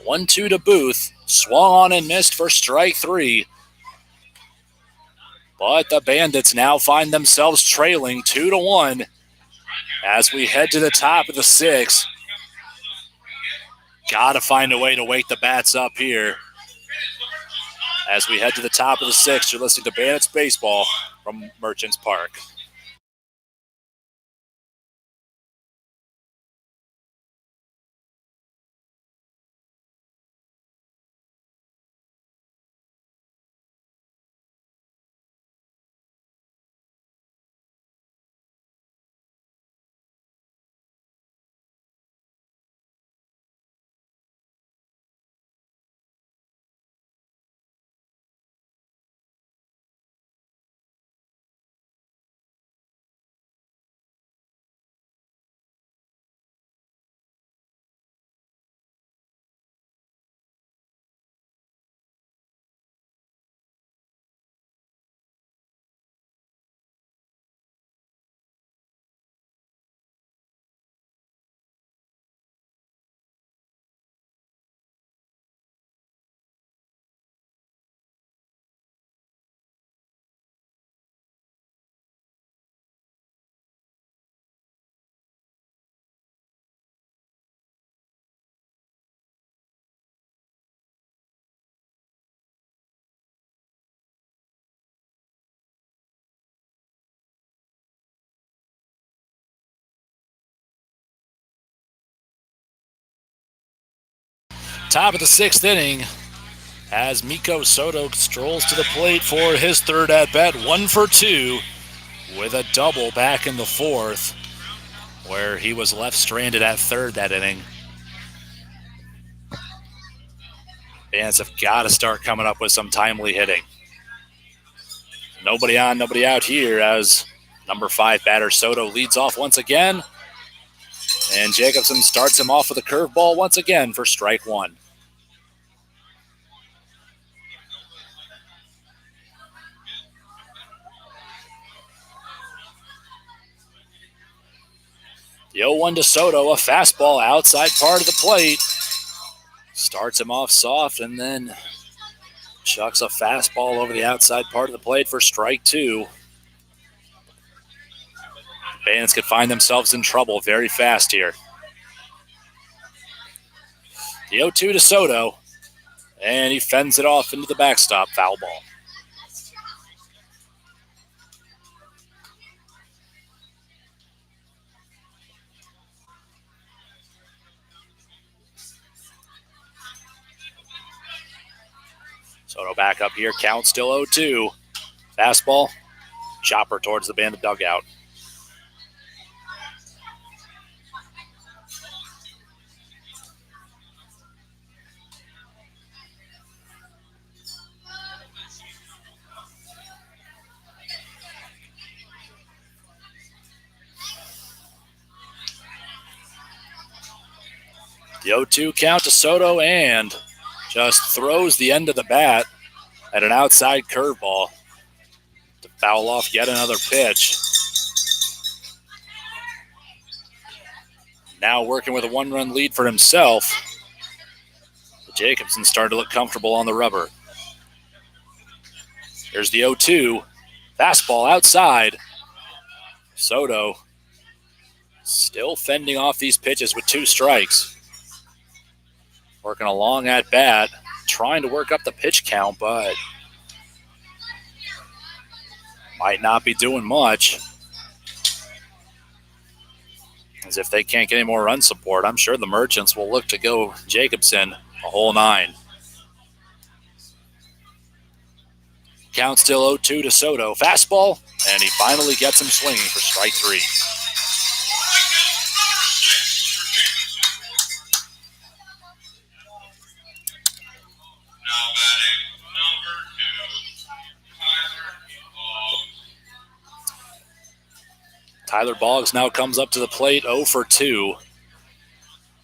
One, 2 to Booth. Swung on and missed for strike 3. But the Bandits now find themselves trailing 2-1 as we head to the top of the 6th. Got to find a way to wake the bats up here. As we head to the top of the 6th, you're listening to Bandits Baseball from Merchants Park. Top of the 6th inning as Miko Soto strolls to the plate for his 3rd at-bat. 1 for 2 with a double back in the 4th where he was left stranded at 3rd that inning. Bandits have got to start coming up with some timely hitting. Nobody on, nobody out here as number 5 batter Soto leads off once again. And Jacobson starts him off with a curveball once again for strike 1. The 0-1 to Soto, a fastball outside part of the plate. Starts him off soft and then chucks a fastball over the outside part of the plate for strike 2. Bandits could find themselves in trouble very fast here. The 0-2 to Soto, and he fends it off into the backstop, foul ball. Soto back up here, count still 0-2. Fastball, chopper towards the Bandit dugout. The 0-2 count to Soto and just throws the end of the bat at an outside curveball to foul off yet another pitch. Now working with a one-run lead for himself. Jacobson started to look comfortable on the rubber. Here's the 0-2. Fastball outside. Soto still fending off these pitches with 2 strikes. Working along at bat, trying to work up the pitch count, but might not be doing much. As if they can't get any more run support, I'm sure the Merchants will look to go Jacobson a whole 9. Count still 0-2 to Soto. Fastball, and he finally gets him swinging for strike 3. Tyler Boggs now comes up to the plate 0 for 2.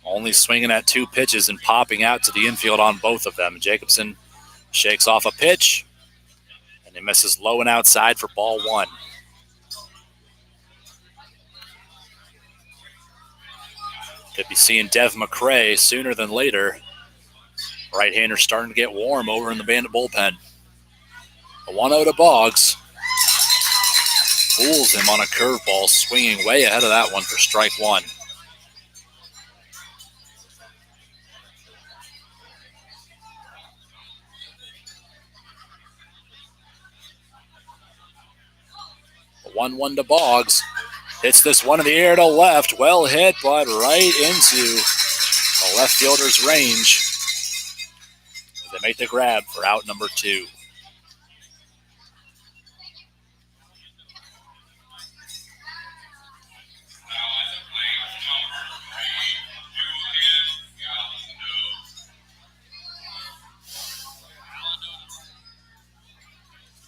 Only swinging at 2 pitches and popping out to the infield on both of them. Jacobson shakes off a pitch, and he misses low and outside for ball 1. Could be seeing Dev McCray sooner than later. Right-hander starting to get warm over in the Bandit bullpen. A 1-0 to Boggs. Fools him on a curveball, swinging way ahead of that one for strike 1. A 1-1 to Boggs. Hits this one in the air to left. Well hit, but right into the left fielder's range. They make the grab for out number 2.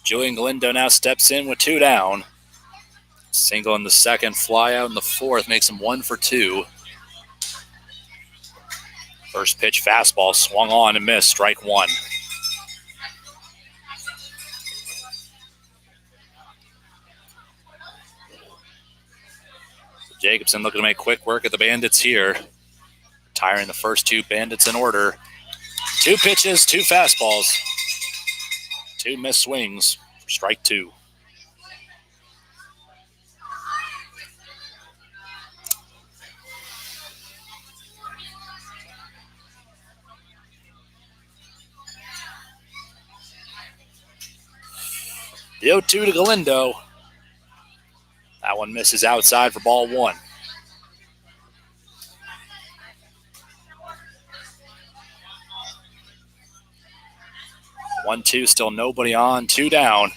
Julian Galindo now steps in with 2 down. Single in the second, fly out in the fourth, makes him 1 for 2. First pitch fastball swung on and missed, strike 1. Jacobson looking to make quick work of the Bandits here. Retiring the first 2 Bandits in order. 2 pitches, 2 fastballs. 2 missed swings for strike 2. The 0-2 to Galindo. That one misses outside for ball 1. 1-2, still nobody on, 2 down.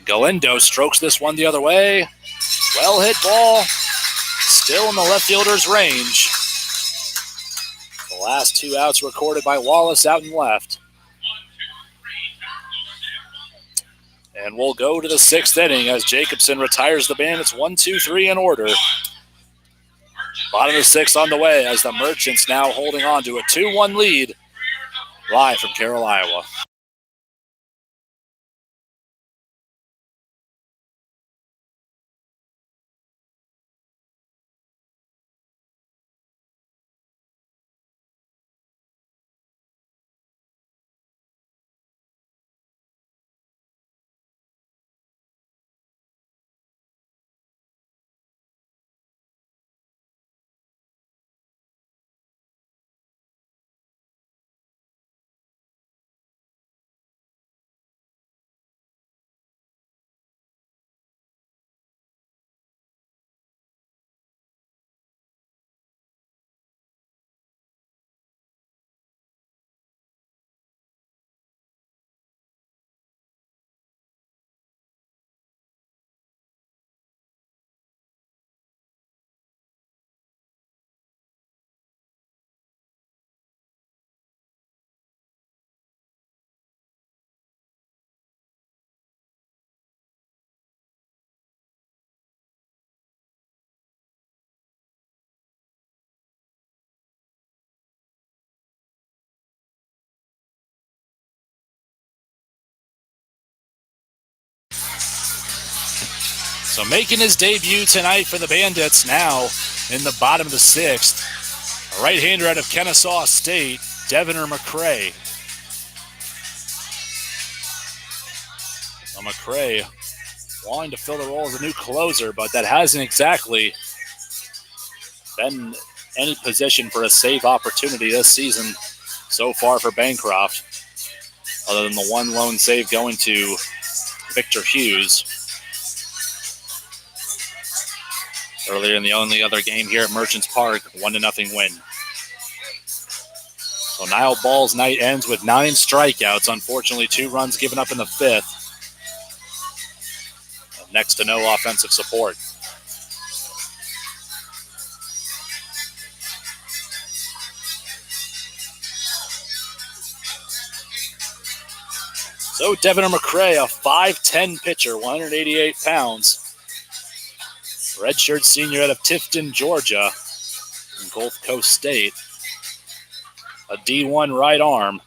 Galindo strokes this one the other way. Well hit ball. Still in the left fielder's range. The last 2 outs recorded by Wallace out and left. And we'll go to the 6th inning as Jacobson retires the Bandits 1-2-3 in order. Bottom of the 6th on the way as the Merchants now holding on to a 2-1 lead. Live from Carroll, Iowa. So making his debut tonight for the Bandits now in the bottom of the sixth. A right-hander out of Kennesaw State, Devener McCray. Now McCray wanting to fill the role as a new closer, but that hasn't exactly been any position for a save opportunity this season so far for Bancroft, other than the one lone save going to Victor Hughes. Earlier in the only other game here at Merchants Park, 1-0 win. So Niall Ball's night ends with 9 strikeouts. Unfortunately, 2 runs given up in the 5th. Next to no offensive support. So Devener McCray, a 5'10 pitcher, 188 pounds. Redshirt senior out of Tifton, Georgia, in Gulf Coast State. A D1 right arm.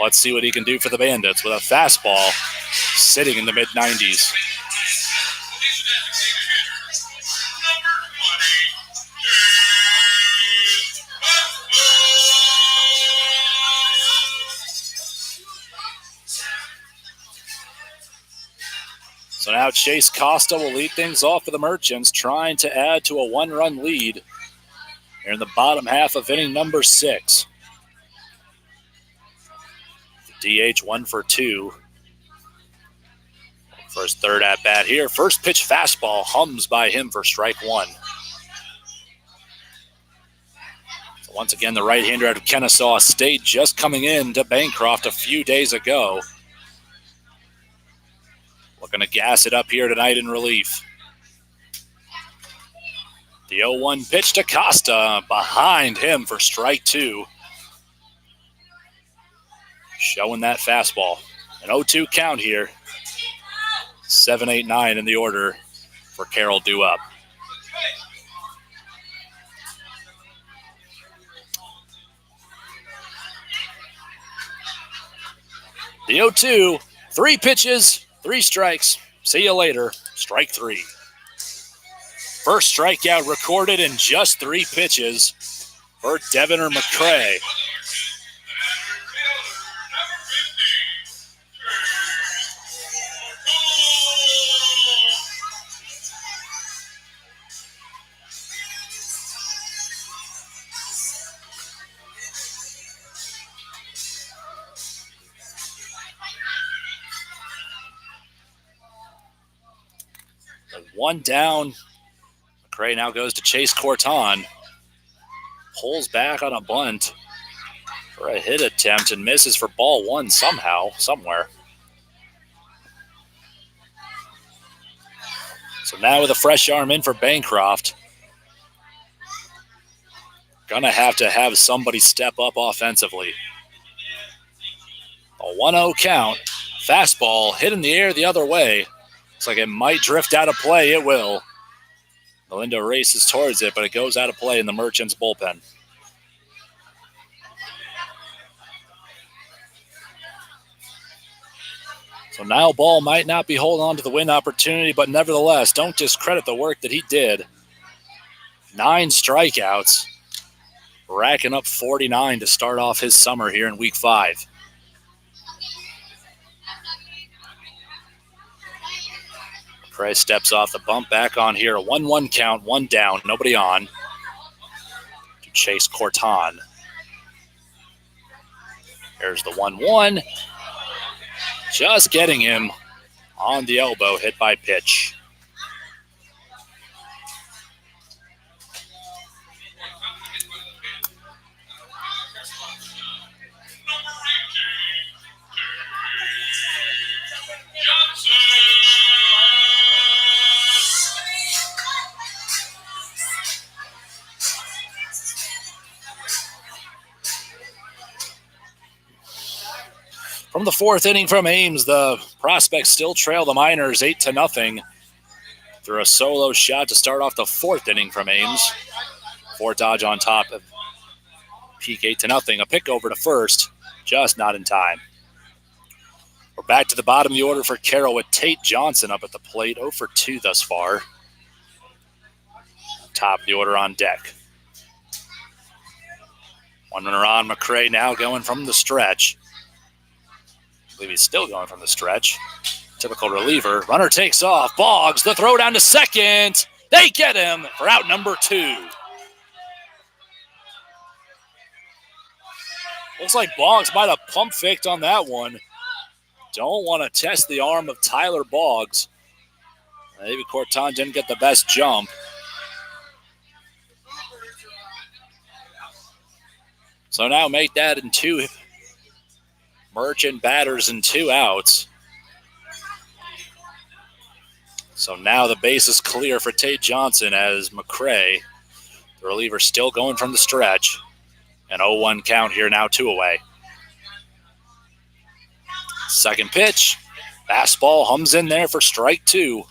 Let's see what he can do for the Bandits with a fastball sitting in the mid-90s. So now Chase Costa will lead things off for the Merchants, trying to add to a 1-run lead here in the bottom half of inning number 6. The DH 1 for 2. First third at bat here. First pitch fastball hums by him for strike 1. So once again, the right-hander out of Kennesaw State just coming in to Bancroft a few days ago. Looking to gas it up here tonight in relief. The 0-1 pitch to Costa, behind him for strike 2. Showing that fastball. An 0-2 count here. 7, 8, 9 in the order for Carroll due up. The 0-2, 3 pitches, 3 strikes. See you later. Strike 3. First strikeout recorded in just 3 pitches for Devener McCray. One down. McCray now goes to Chase Corton. Pulls back on a bunt for a hit attempt and misses for ball 1 somehow, somewhere. So now with a fresh arm in for Bancroft. Gonna have to have somebody step up offensively. A 1-0 count. Fastball hit in the air the other way. Looks like it might drift out of play. It will. Melinda races towards it, but it goes out of play in the Merchants bullpen. So Niall Ball might not be holding on to the win opportunity, but nevertheless, don't discredit the work that he did. 9 strikeouts, racking up 49 to start off his summer here in Week 5. McCray steps off the bump, back on here. A 1-1 count, 1 down, nobody on. To Chase Corton. Here's the 1-1. Just getting him on the elbow, hit by pitch. From the 4th inning from Ames, the Prospects still trail the Miners 8-0 through a solo shot to start off the 4th inning from Ames. Fort Dodge on top of peak 8-0. A pick over to first, just not in time. We're back to the bottom of the order for Carroll with Tate Johnson up at the plate, 0 for 2 thus far. Top of the order on deck. One runner on, McCray now going from the stretch. I believe he's still going from the stretch. Typical reliever. Runner takes off. Boggs, the throw down to second. They get him for out number 2. Looks like Boggs might have pump faked on that one. Don't want to test the arm of Tyler Boggs. Maybe Corton didn't get the best jump. So now make that in 2. Merchant batters and 2 outs. So now the base is clear for Tate Johnson as McCray, the reliever, still going from the stretch. An 0-1 count here, now 2 away. Second pitch. Fastball hums in there for strike 2.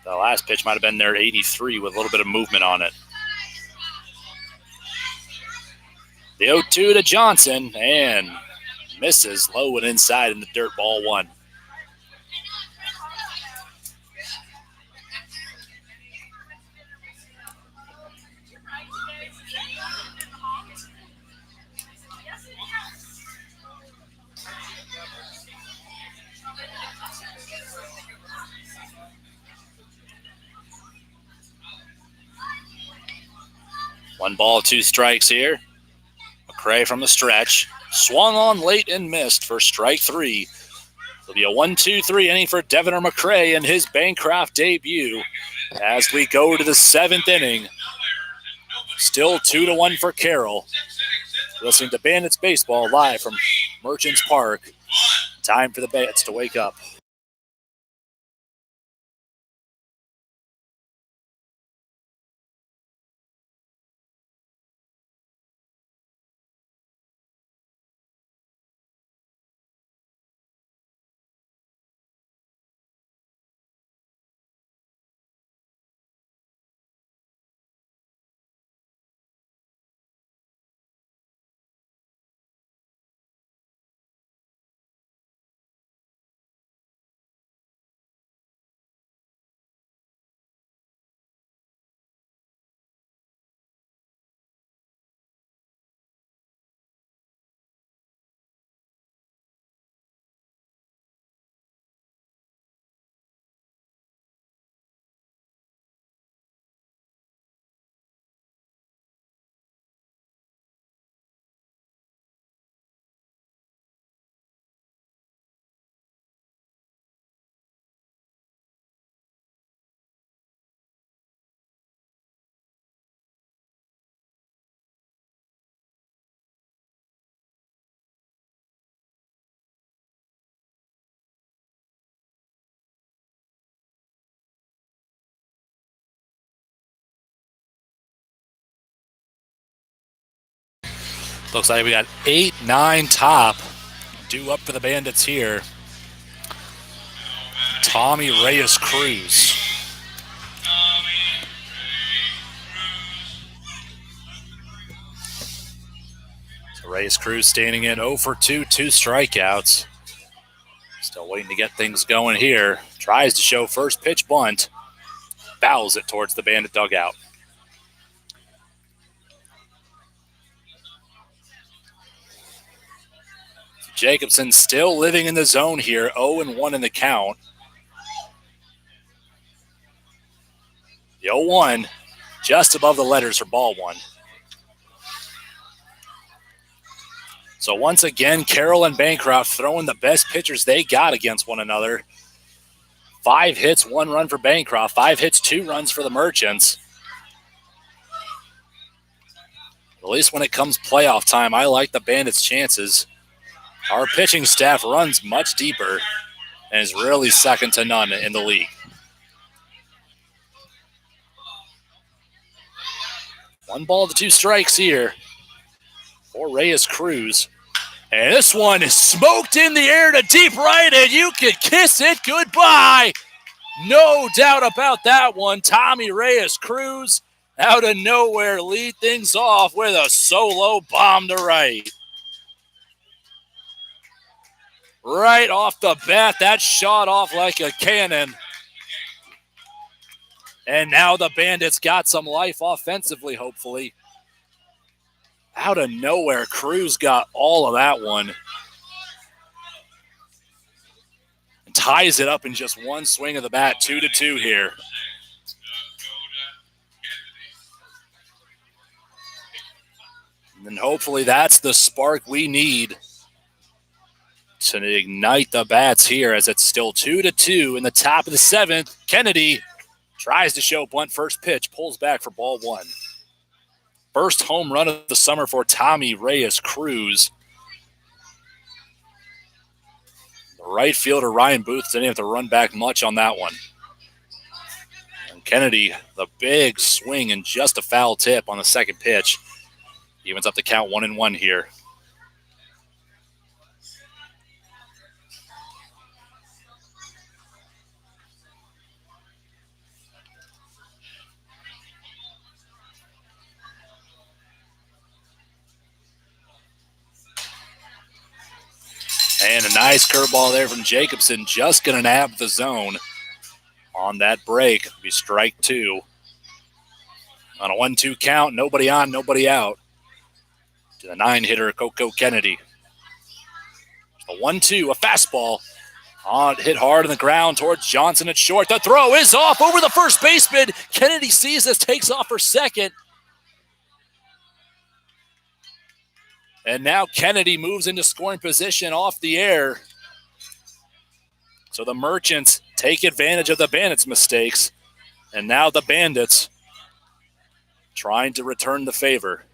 The last pitch might have been there 83 with a little bit of movement on it. The 0-2 to Johnson and misses low and inside in the dirt, ball 1. One ball, 2 strikes here. McCray from the stretch. Swung on late and missed for strike 3. It'll be a 1-2-3 inning for Deviner McCray in his Bancroft debut as we go to the 7th inning. Still 2-1 for Carroll. Listening to Bandits Baseball live from Merchants Park. Time for the Bats to wake up. Looks like we got 8-9 top due up for the Bandits here. Tommy Reyes Cruz. So Reyes Cruz standing in 0 for 2, 2 strikeouts. Still waiting to get things going here. Tries to show first pitch bunt. Fouls it towards the Bandit dugout. Jacobson still living in the zone here, 0-1 in the count. The 0-1 just above the letters for ball 1. So once again, Carroll and Bancroft throwing the best pitchers they got against one another. 5 hits, 1 run for Bancroft. 5 hits, 2 runs for the Merchants. At least when it comes playoff time, I like the Bandits' chances. Our pitching staff runs much deeper and is really second to none in the league. 1 ball to 2 strikes here for Reyes Cruz. And this one is smoked in the air to deep right, and you can kiss it goodbye. No doubt about that one. Tommy Reyes Cruz out of nowhere lead things off with a solo bomb to right. Right off the bat, that shot off like a cannon. And now the Bandits got some life offensively, hopefully. Out of nowhere, Cruz got all of that one. And ties it up in just one swing of the bat, 2-2 here. And hopefully that's the spark we need to ignite the bats here, as it's still 2-2 in the top of the seventh. Kennedy tries to show bunt first pitch, pulls back for ball one. First home run of the summer for Tommy Reyes Cruz. The right fielder Ryan Booth didn't have to run back much on that one. And Kennedy, the big swing and just a foul tip on the second pitch. Evens up the count 1-1 here. And a nice curveball there from Jacobson. Just going to nab the zone on that break. Be strike two. On a 1-2 count, nobody on, nobody out. To the 9-hitter, Coco Kennedy. A 1-2, a fastball. Hit hard on the ground towards Johnson at short. The throw is off over the first baseman. Kennedy sees this, takes off for second. And now Kennedy moves into scoring position off the air. So the Merchants take advantage of the Bandits' mistakes. And now the Bandits trying to return the favor.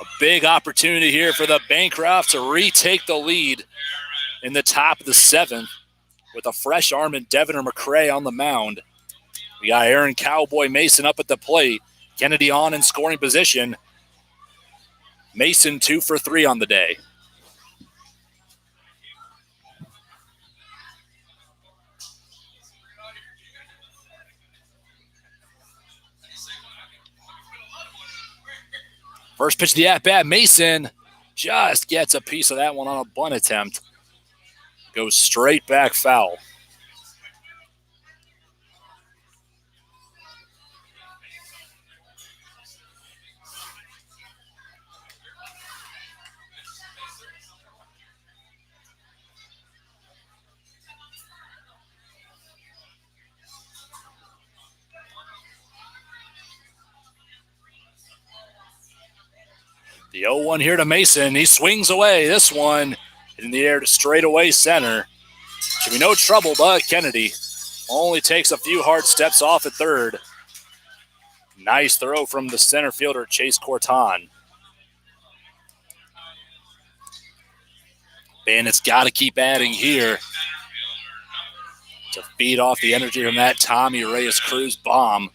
A big opportunity here for the Bancroft to retake the lead in the top of the seventh with a fresh arm in Devin McCray on the mound. We got Aaron Cowboy Mason up at the plate. Kennedy on in scoring position. Mason 2 for 3 on the day. First pitch of the at-bat, Mason just gets a piece of that one on a bunt attempt. Goes straight back foul. The 0-1 here to Mason. He swings away. This one in the air to straightaway center. Should be no trouble, but Kennedy only takes a few hard steps off at third. Nice throw from the center fielder, Chase Corton. Bandits got to keep adding here to feed off the energy from that Tommy Reyes Cruz bomb.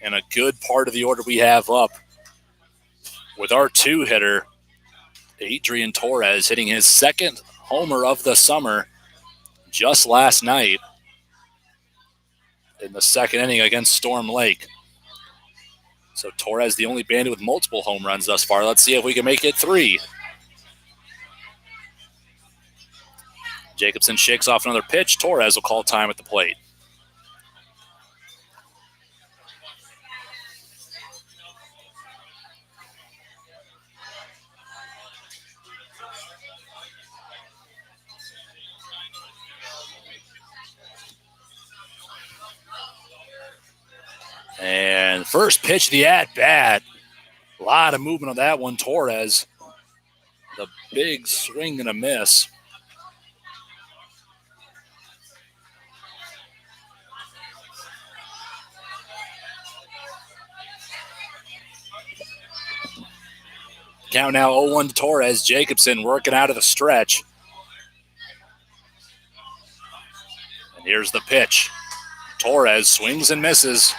And a good part of the order we have up with our two-hitter, Adrian Torres, hitting his second homer of the summer just last night in the second inning against Storm Lake. So Torres, the only Bandit with multiple home runs thus far. Let's see if we can make it 3. Jacobson shakes off another pitch. Torres will call time at the plate. And first pitch of the at-bat. A lot of movement on that one. Torres, the big swing and a miss. Count now 0-1 to Torres. Jacobson working out of the stretch. And here's the pitch. Torres swings and misses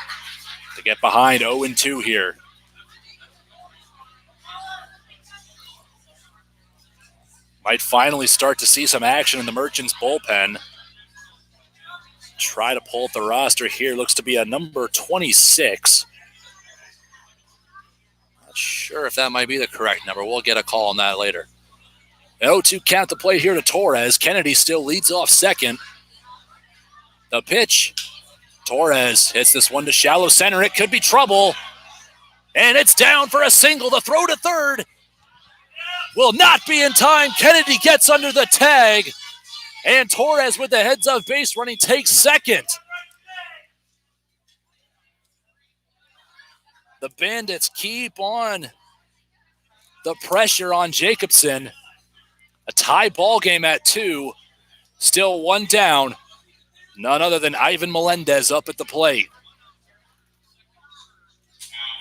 to get behind 0-2 here. Might finally start to see some action in the Merchants bullpen. Try to pull up the roster here. Looks to be a number 26. Not sure if that might be the correct number. We'll get a call on that later. An 0-2 count to play here to Torres. Kennedy still leads off second. The pitch. Torres hits this one to shallow center. It could be trouble. And it's down for a single. The throw to third will not be in time. Kennedy gets under the tag. And Torres with the heads-up base running takes second. The Bandits keep on the pressure on Jacobson. A tie ball game at 2. Still one down. None other than Ivan Melendez up at the plate.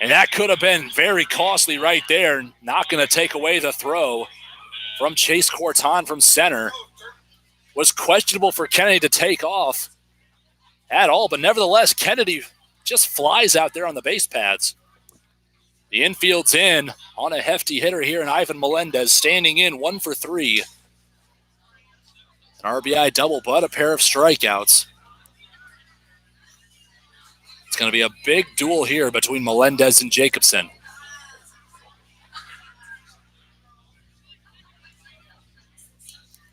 And that could have been very costly right there. Not going to take away the throw from Chase Corton from center. Was questionable for Kennedy to take off at all, but nevertheless, Kennedy just flies out there on the base paths. The infield's in on a hefty hitter here in Ivan Melendez, standing in 1 for 3. An RBI double, but a pair of strikeouts. It's going to be a big duel here between Melendez and Jacobson.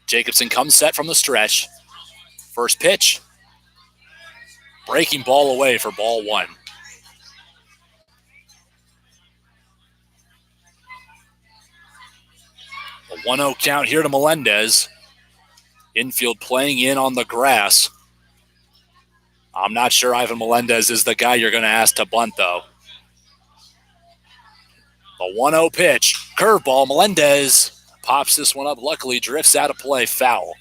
Jacobson comes set from the stretch. First pitch. Breaking ball away for ball 1. A 1-0 count here to Melendez. Infield playing in on the grass. I'm not sure Ivan Melendez is the guy you're going to ask to bunt, though. The 1-0 pitch. Curveball. Melendez pops this one up. Luckily, drifts out of play. Foul.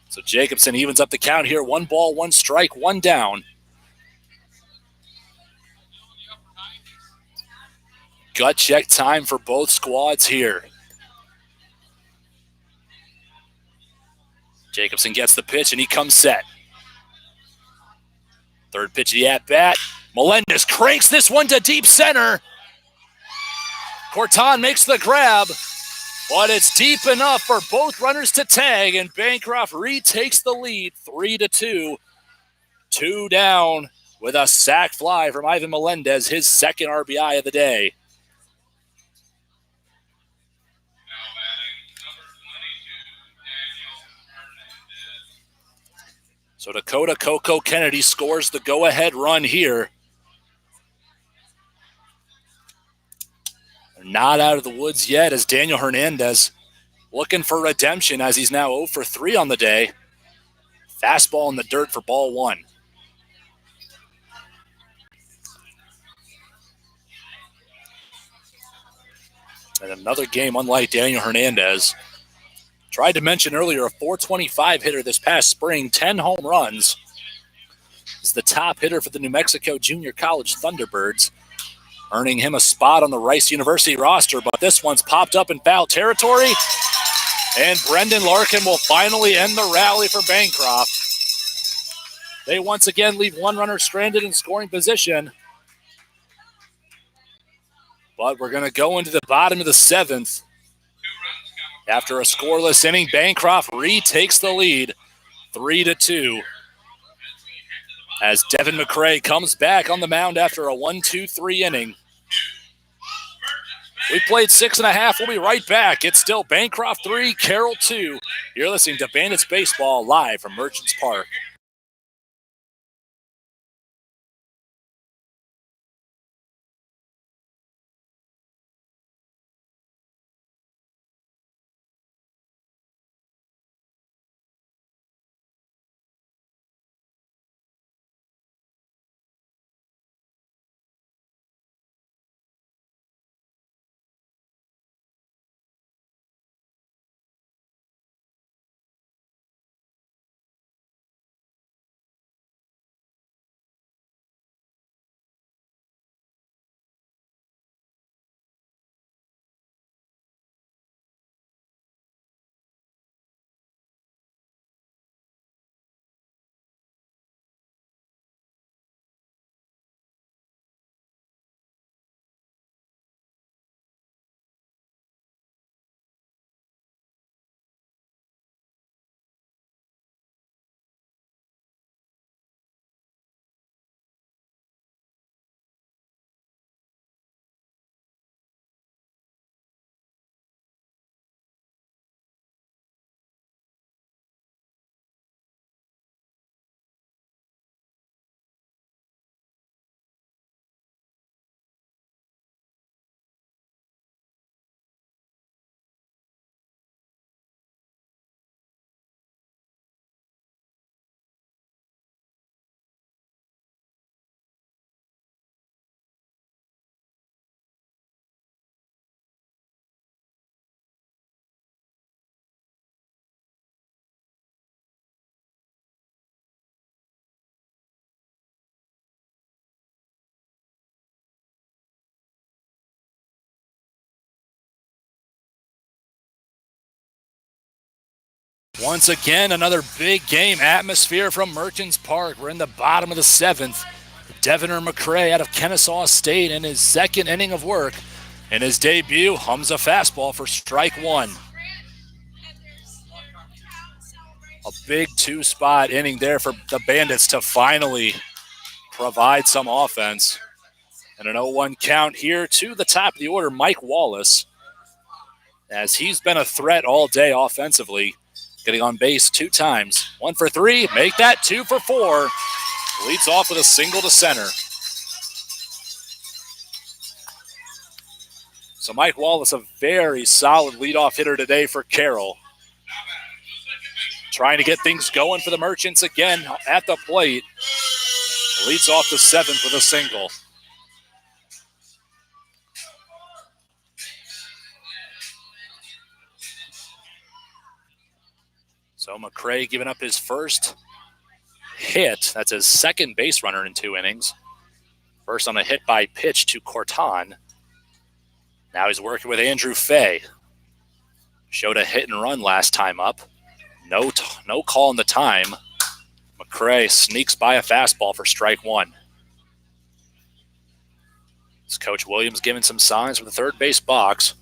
So Jacobson evens up the count here. 1 ball, 1 strike, 1 down. Gut check time for both squads here. Jacobson gets the pitch, and he comes set. Third pitch of the at-bat. Melendez cranks this one to deep center. Corton makes the grab, but it's deep enough for both runners to tag, and Bancroft retakes the lead 3-2. 2 down with a sac fly from Ivan Melendez, his second RBI of the day. So Dakota Coco Kennedy scores the go-ahead run here. They're not out of the woods yet as Daniel Hernandez looking for redemption as he's now 0 for 3 on the day. Fastball in the dirt for ball 1. And another game unlike Daniel Hernandez. Tried to mention earlier, a .425 hitter this past spring, 10 home runs. Is the top hitter for the New Mexico Junior College Thunderbirds, earning him a spot on the Rice University roster. But this one's popped up in foul territory, and Brendan Larkin will finally end the rally for Bancroft. They once again leave one runner stranded in scoring position. But we're going to go into the bottom of the 7th. After a scoreless inning, Bancroft retakes the lead 3-2. As Devin McCray comes back on the mound after a 1-2-3 inning. We played 6.5. We'll be right back. It's still Bancroft 3, Carroll 2. You're listening to Bandits Baseball live from Merchants Park. Once again, another big game atmosphere from Merchants Park. We're in the bottom of the 7th. Devoner McCray out of Kennesaw State in his second inning of work. In his debut, hums a fastball for strike one. A big two-spot inning there for the Bandits to finally provide some offense. And an 0-1 count here to the top of the order, Mike Wallace, as he's been a threat all day offensively, getting on base 2 times. 1 for 3, make that 2 for 4. Leads off with a single to center. So Mike Wallace, a very solid leadoff hitter today for Carroll. Trying to get things going for the Merchants again at the plate. Leads off the 7th with a single. So McCray giving up his first hit. That's his second base runner in 2 innings. First on a hit by pitch to Corton. Now he's working with Andrew Fay. Showed a hit and run last time up. No call in the time. McCray sneaks by a fastball for strike one. As Coach Williams giving some signs from the third base box.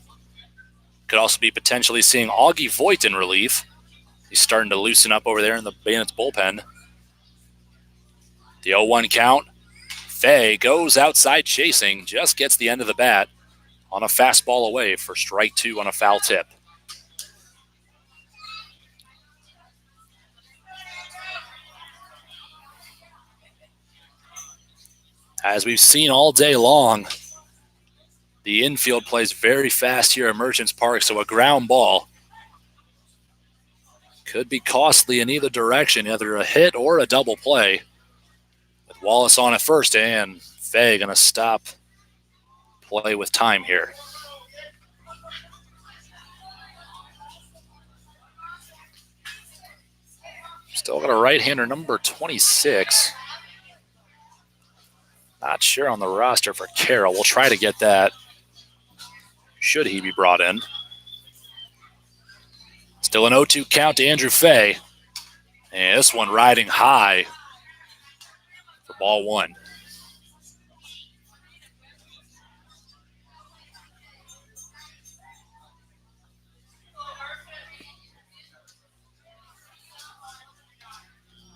Could also be potentially seeing Augie Voigt in relief. He's starting to loosen up over there in the Bandits bullpen. The 0-1 count. Fay goes outside chasing, just gets the end of the bat on a fastball away for strike two on a foul tip. As we've seen all day long, the infield plays very fast here at Merchants Park, so a ground ball could be costly in either direction, either a hit or a double play. With Wallace on at first and Fay going to stop play with time here. Still got a right-hander, number 26. Not sure on the roster for Carroll. We'll try to get that, should he be brought in. Still an 0-2 count to Andrew Fay. And this one riding high for ball one.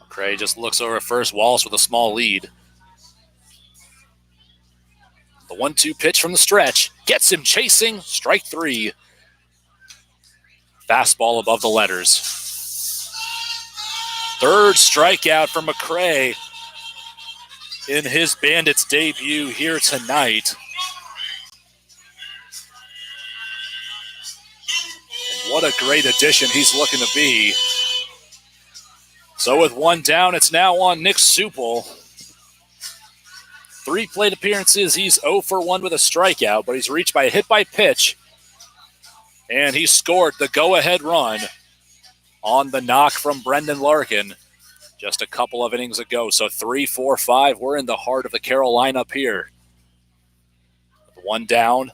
McCray just looks over at first. Wallace with a small lead. The 1-2 pitch from the stretch gets him chasing. Strike three. Fastball above the letters. Third strikeout for McCray in his Bandits debut here tonight. And what a great addition he's looking to be. So with one down, it's now on Nick Supple. 3 plate appearances. He's 0 for 1 with a strikeout, but he's reached by a hit by pitch. And he scored the go-ahead run on the knock from Brendan Larkin just a couple of innings ago. So 3, 4, 5. We're in the heart of the Carroll lineup here. With one down,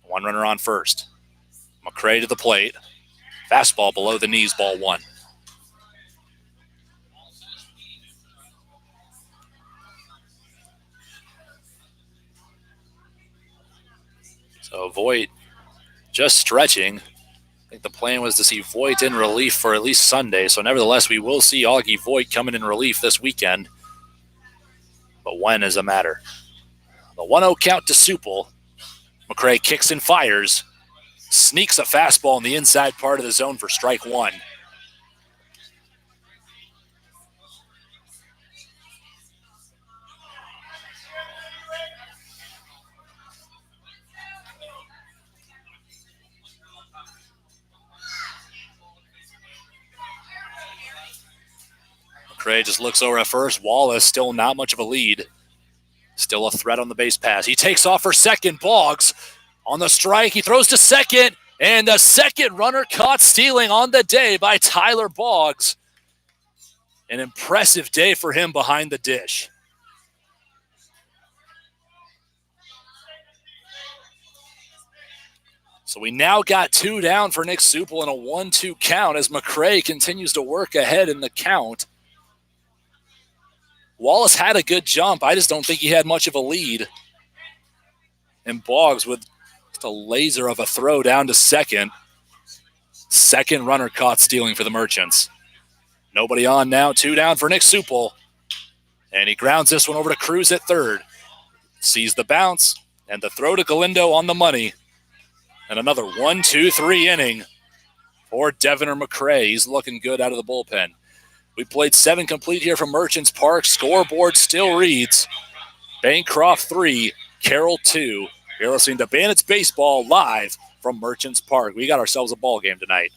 one runner on first. McCray to the plate. Fastball below the knees, ball one. So Voigt just stretching. I think the plan was to see Voigt in relief for at least Sunday. So nevertheless, we will see Augie Voigt coming in relief this weekend. But when is a matter. The 1-0 count to Supple. McCray kicks and fires. Sneaks a fastball in the inside part of the zone for strike one. McCray just looks over at first. Wallace still not much of a lead. Still a threat on the base pass. He takes off for second. Boggs on the strike. He throws to second. And the second runner caught stealing on the day by Tyler Boggs. An impressive day for him behind the dish. So we now got 2 down for Nick Supel in a 1-2 count as McCray continues to work ahead in the count. Wallace had a good jump. I just don't think he had much of a lead. And Boggs with just a laser of a throw down to second. Second runner caught stealing for the Merchants. Nobody on now. 2 down for Nick Supel. And he grounds this one over to Cruz at third. Sees the bounce and the throw to Galindo on the money. And another 1-2-3 inning for Devener McCray. He's looking good out of the bullpen. We played 7 complete here from Merchants Park. Scoreboard still reads Bancroft 3, Carroll 2. You're listening to Bandits Baseball live from Merchants Park. We got ourselves a ball game tonight.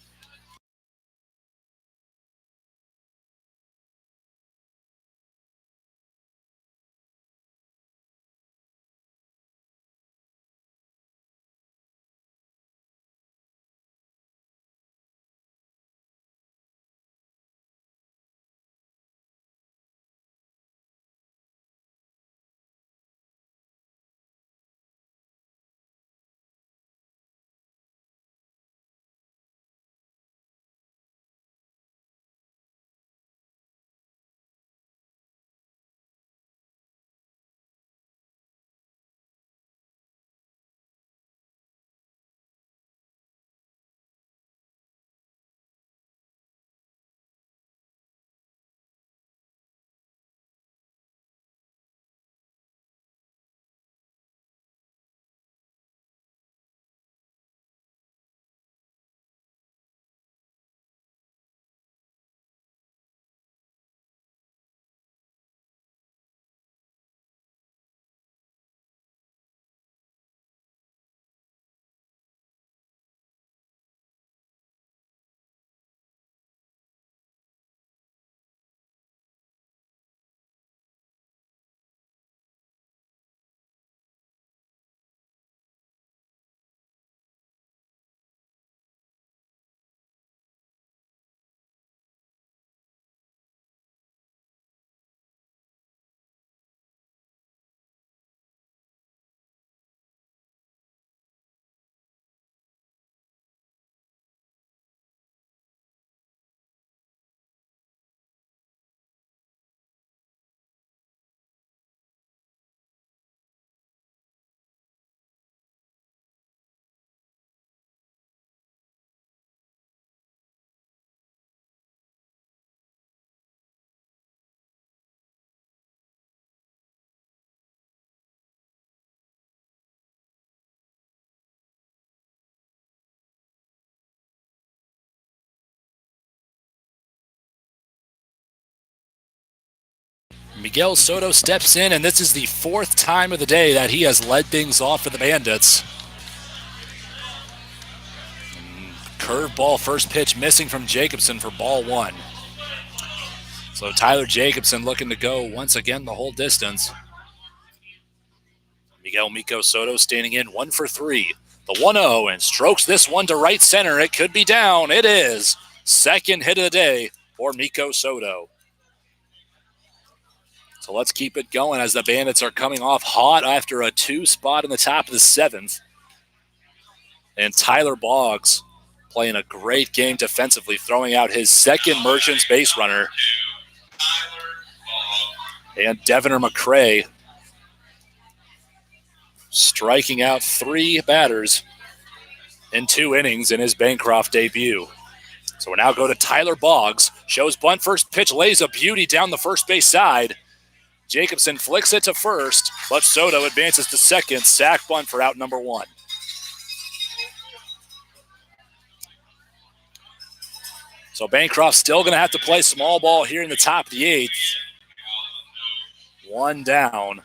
Miguel Soto steps in, and this is the 4th time of the day that he has led things off for the Bandits. Curveball first pitch missing from Jacobson for ball 1. So Tyler Jacobson looking to go once again the whole distance. Miguel Miko Soto standing in 1 for 3. The 1-0 and strokes this one to right center. It could be down. It is. Second hit of the day for Miko Soto. So let's keep it going as the Bandits are coming off hot after a 2 spot in the top of the 7th. And Tyler Boggs playing a great game defensively, throwing out his second Merchants base runner. And Devener McCray striking out 3 batters in 2 innings in his Bancroft debut. So we now go to Tyler Boggs. Shows bunt first pitch, lays a beauty down the first base side. Jacobson flicks it to first, but Soto advances to second. Sack bunt for out number 1. So Bancroft still going to have to play small ball here in the top of the 8th. 1 down.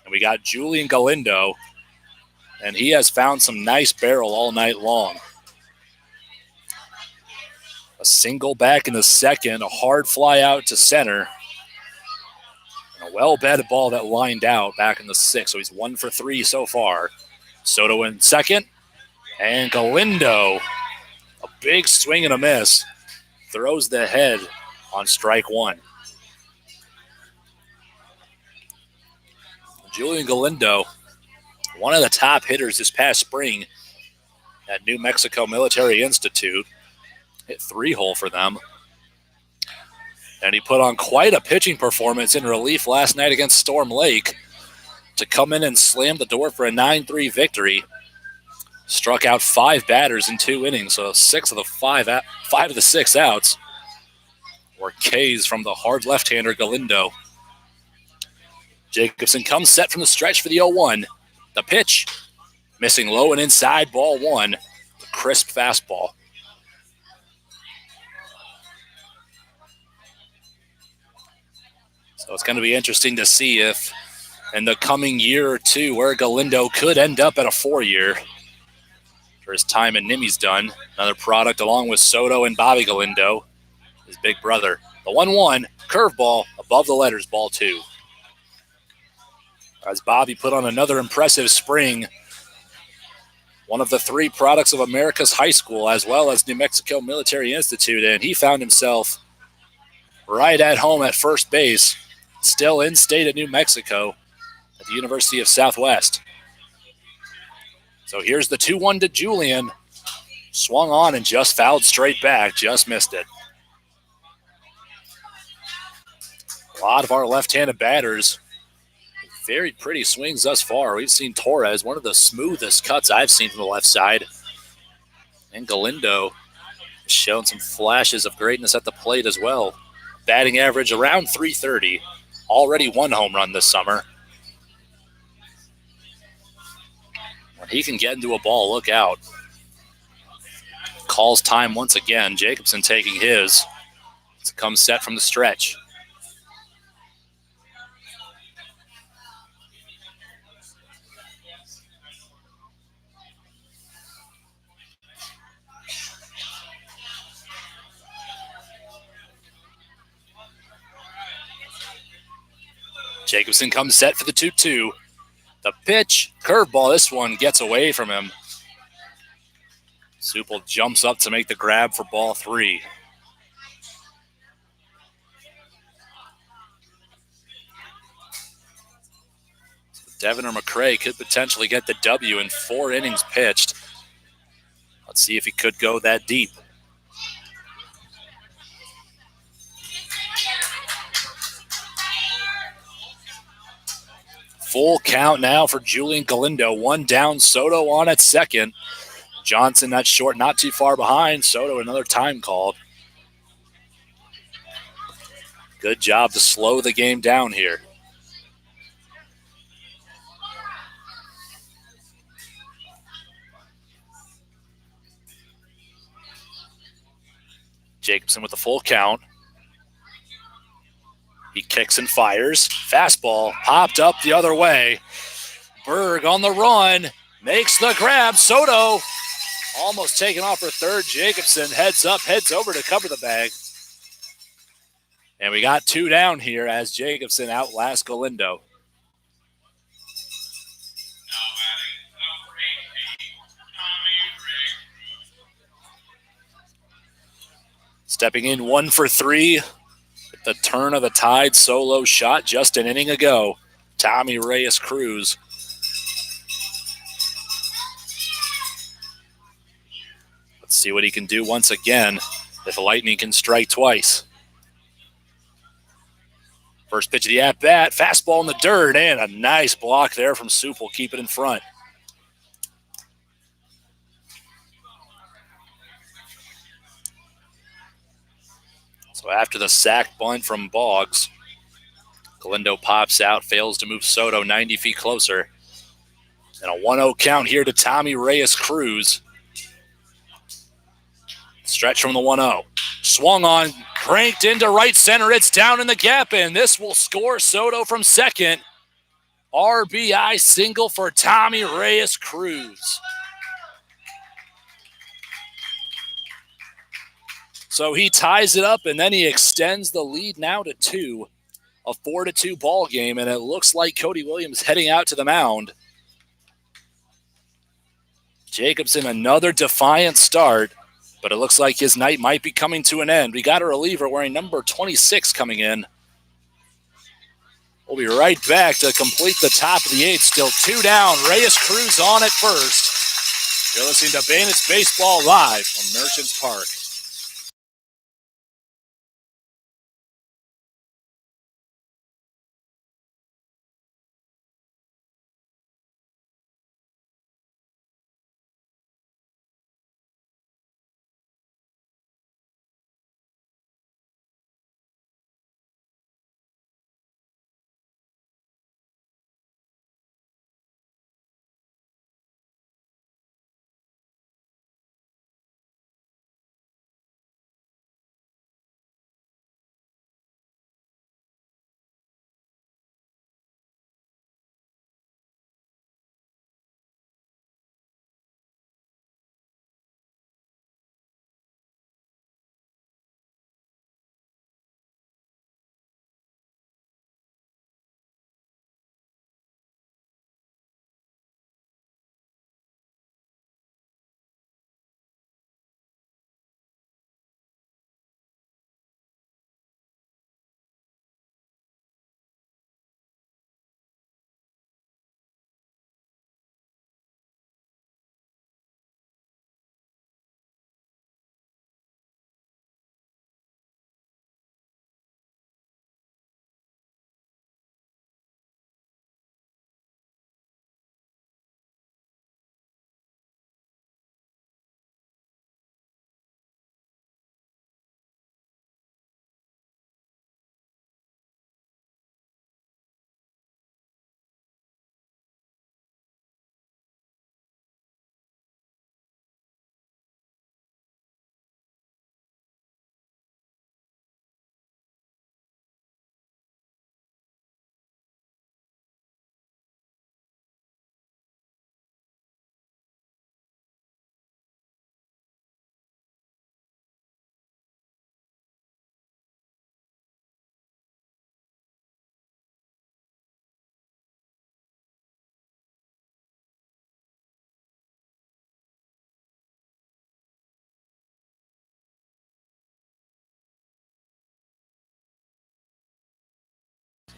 And we got Julian Galindo, and he has found some nice barrel all night long. A single back in the second, a hard fly out to center. And a well-batted ball that lined out back in the 6th. So he's 1 for 3 so far. Soto in second. And Galindo, a big swing and a miss. Throws the head on strike 1. Julian Galindo, one of the top hitters this past spring at New Mexico Military Institute. Hit 3-hole for them. And he put on quite a pitching performance in relief last night against Storm Lake to come in and slam the door for a 9-3 victory. Struck out 5 batters in 2 innings, so 5 of the 6 outs were Ks from the hard left-hander Galindo. Jacobson comes set from the stretch for the 0-1. The pitch, missing low and inside, ball 1. Crisp fastball. So it's going to be interesting to see if in the coming year or two where Galindo could end up at a 4-year. For his time in Nimmi's done. Another product along with Soto and Bobby Galindo, his big brother. The 1-1, curveball, above the letters, ball 2. As Bobby put on another impressive spring, one of the 3 products of America's high school as well as New Mexico Military Institute, and he found himself right at home at first base, still in state at New Mexico at the University of Southwest. So here's the 2-1 to Julian. Swung on and just fouled straight back, just missed it. A lot of our left-handed batters, very pretty swings thus far. We've seen Torres, one of the smoothest cuts I've seen from the left side. And Galindo has shown some flashes of greatness at the plate as well. Batting average around .330. Already 1 home run this summer. When he can get into a ball, look out. Calls time once again. Jacobson taking his. To come set from the stretch. Jacobson comes set for the 2-2. The pitch, curveball, this one gets away from him. Supple jumps up to make the grab for ball 3. Devin or McCray could potentially get the W in 4 innings pitched. Let's see if he could go that deep. Full count now for Julian Galindo. 1 down, Soto on at second. Johnson not short, not too far behind. Soto another time called. Good job to slow the game down here. Jacobson with the full count. He kicks and fires. Fastball popped up the other way. Berg on the run. Makes the grab. Soto almost taken off for third. Jacobson heads up, heads over to cover the bag. And we got 2 down here as Jacobson outlasts Galindo. Stepping in 1 for 3. The turn of the tide solo shot just an inning ago. Tommy Reyes Cruz. Let's see what he can do once again if Lightning can strike twice. First pitch of the at-bat, fastball in the dirt, and a nice block there from Supple. Keep it in front. So after the sack bunt from Boggs, Galindo pops out, fails to move Soto 90 feet closer. And a 1-0 count here to Tommy Reyes Cruz. Stretch from the 1-0. Swung on, cranked into right center. It's down in the gap, and this will score Soto from second. RBI single for Tommy Reyes Cruz. So he ties it up, and then he extends the lead now to 2. A 4-2 ball game, and it looks like Cody Williams heading out to the mound. Jacobson, another defiant start, but it looks like his night might be coming to an end. We got a reliever wearing number 26 coming in. We'll be right back to complete the top of the 8th. Still 2 down. Reyes Cruz on at first. You're listening to Bandits Baseball live from Merchants Park.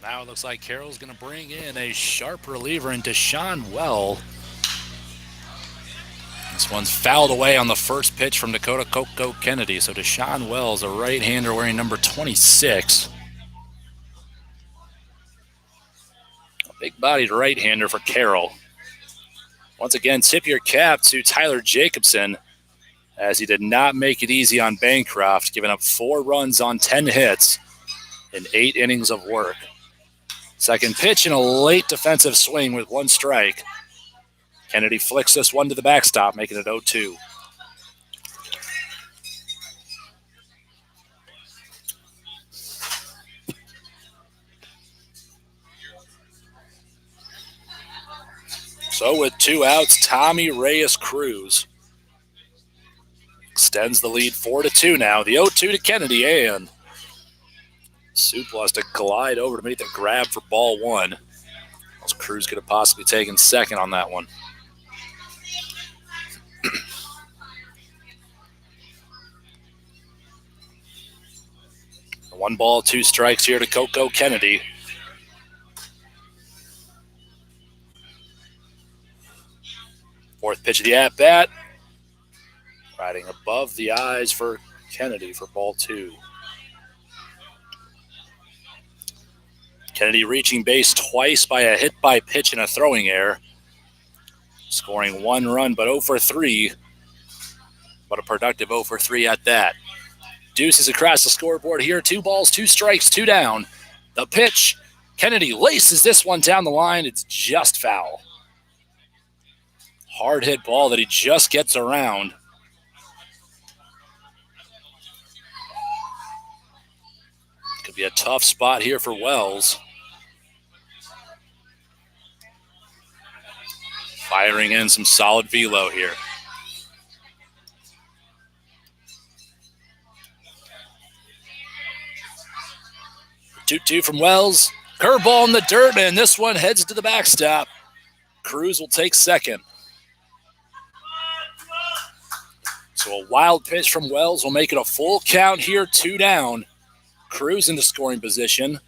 Now it looks like Carroll's going to bring in a sharp reliever in Deshaun Well. This one's fouled away on the first pitch from Dakota Coco Kennedy. So Deshaun Wells, a right-hander wearing number 26. A big-bodied right-hander for Carroll. Once again, tip your cap to Tyler Jacobson, as he did not make it easy on Bancroft, giving up 4 runs on 10 hits in 8 innings of work. Second pitch and a late defensive swing with 1 strike. Kennedy flicks this one to the backstop, making it 0-2. So with 2 outs, Tommy Reyes Cruz extends the lead 4-2 now. The 0-2 to Kennedy, and Supla has to glide over to make the grab for ball 1. Cruz could have possibly taken second on that one. 1 ball, 2 strikes here to Coco Kennedy. Fourth pitch of the at-bat. Riding above the eyes for Kennedy for ball 2. Kennedy reaching base twice by a hit by pitch and a throwing error. Scoring 1 run, but 0 for 3. But a productive 0 for 3 at that. Deuces across the scoreboard here. 2 balls, 2 strikes, 2 down. The pitch. Kennedy laces this one down the line. It's just foul. Hard hit ball that he just gets around. Could be a tough spot here for Wells. Firing in some solid velo here. 2-2 from Wells. Curveball in the dirt, and this one heads to the backstop. Cruz will take second. So a wild pitch from Wells will make it a full count here, 2 down. Cruz into scoring position.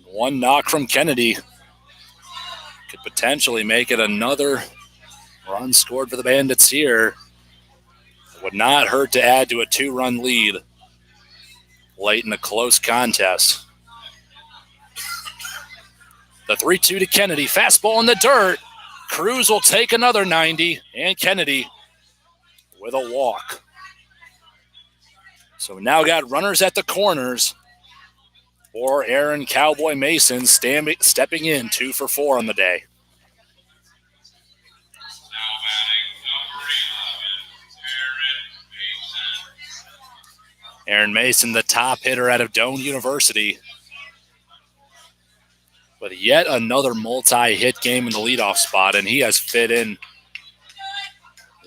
1 knock from Kennedy. Could potentially make it another run scored for the Bandits here. It would not hurt to add to a 2-run lead late in a close contest. The 3-2 to Kennedy. Fastball in the dirt. Cruz will take another 90, and Kennedy with a walk. So we now got runners at the corners for Aaron Cowboy Mason, stepping in 2 for 4 on the day. Aaron Mason, the top hitter out of Doane University, with yet another multi-hit game in the leadoff spot, and he has fit in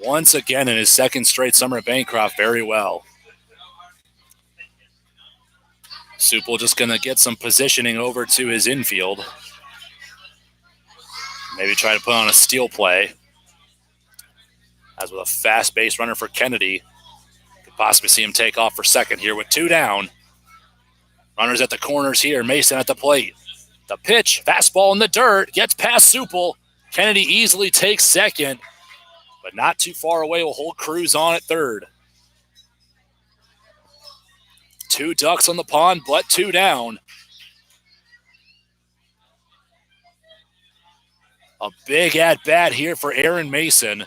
once again in his second straight summer at Bancroft very well. Supple just going to get some positioning over to his infield. Maybe try to put on a steal play. As with a fast base runner for Kennedy, could possibly see him take off for second here with 2 down. Runners at the corners here, Mason at the plate. The pitch, fastball in the dirt, gets past Supple. Kennedy easily takes second, but not too far away. Will hold Cruz on at third. 2 ducks on the pond, but 2 down. A big at-bat here for Aaron Mason.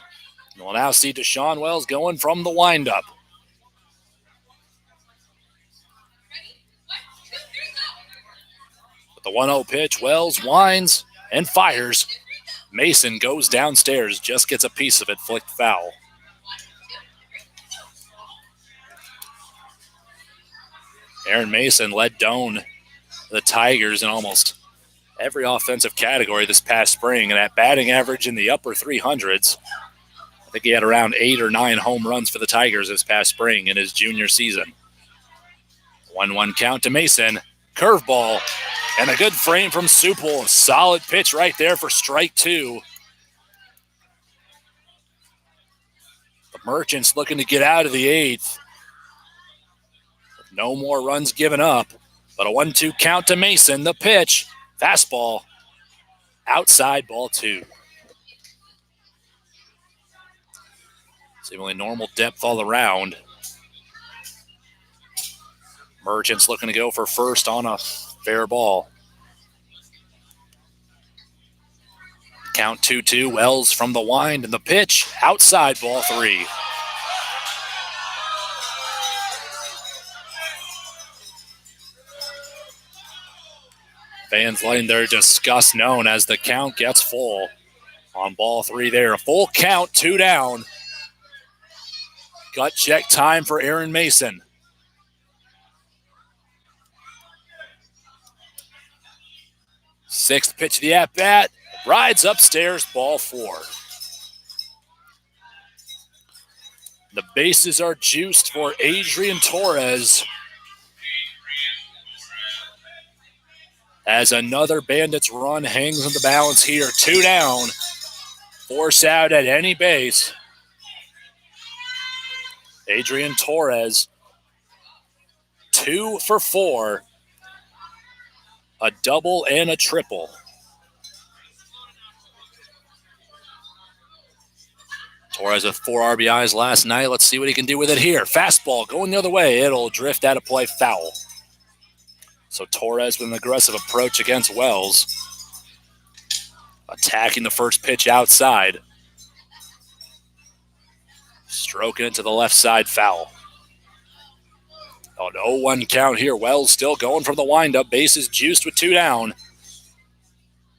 We'll now see Deshaun Wells going from the windup. With the 1-0 pitch, Wells winds and fires. Mason goes downstairs, just gets a piece of it, flicked foul. Aaron Mason led Doane, the Tigers, in almost every offensive category this past spring, and at batting average in the upper 300s. I think he had around 8 or 9 home runs for the Tigers this past spring in his junior season. 1-1 count to Mason. Curveball and a good frame from Supple. Solid pitch right there for strike 2. The Merchants looking to get out of the 8th. No more runs given up, but a 1-2 count to Mason. The pitch, fastball, outside, ball 2. Seemingly normal depth all around. Merchants looking to go for first on a fair ball. Count 2-2, Wells from the wind, and the pitch, outside, ball 3. Fans letting their disgust known as the count gets full on ball 3 there. A full count, 2 down. Gut check time for Aaron Mason. Sixth pitch of the at-bat. Rides upstairs, ball 4. The bases are juiced for Adrian Torres, as another Bandits run hangs on the balance here. 2 down. Force out at any base. Adrian Torres, 2 for 4. A double and a triple. Torres with 4 RBIs last night. Let's see what he can do with it here. Fastball going the other way. It'll drift out of play, foul. So Torres with an aggressive approach against Wells. Attacking the first pitch outside. Stroking it to the left side, foul. An 0-1 count here. Wells still going from the windup. Bases juiced with 2 down.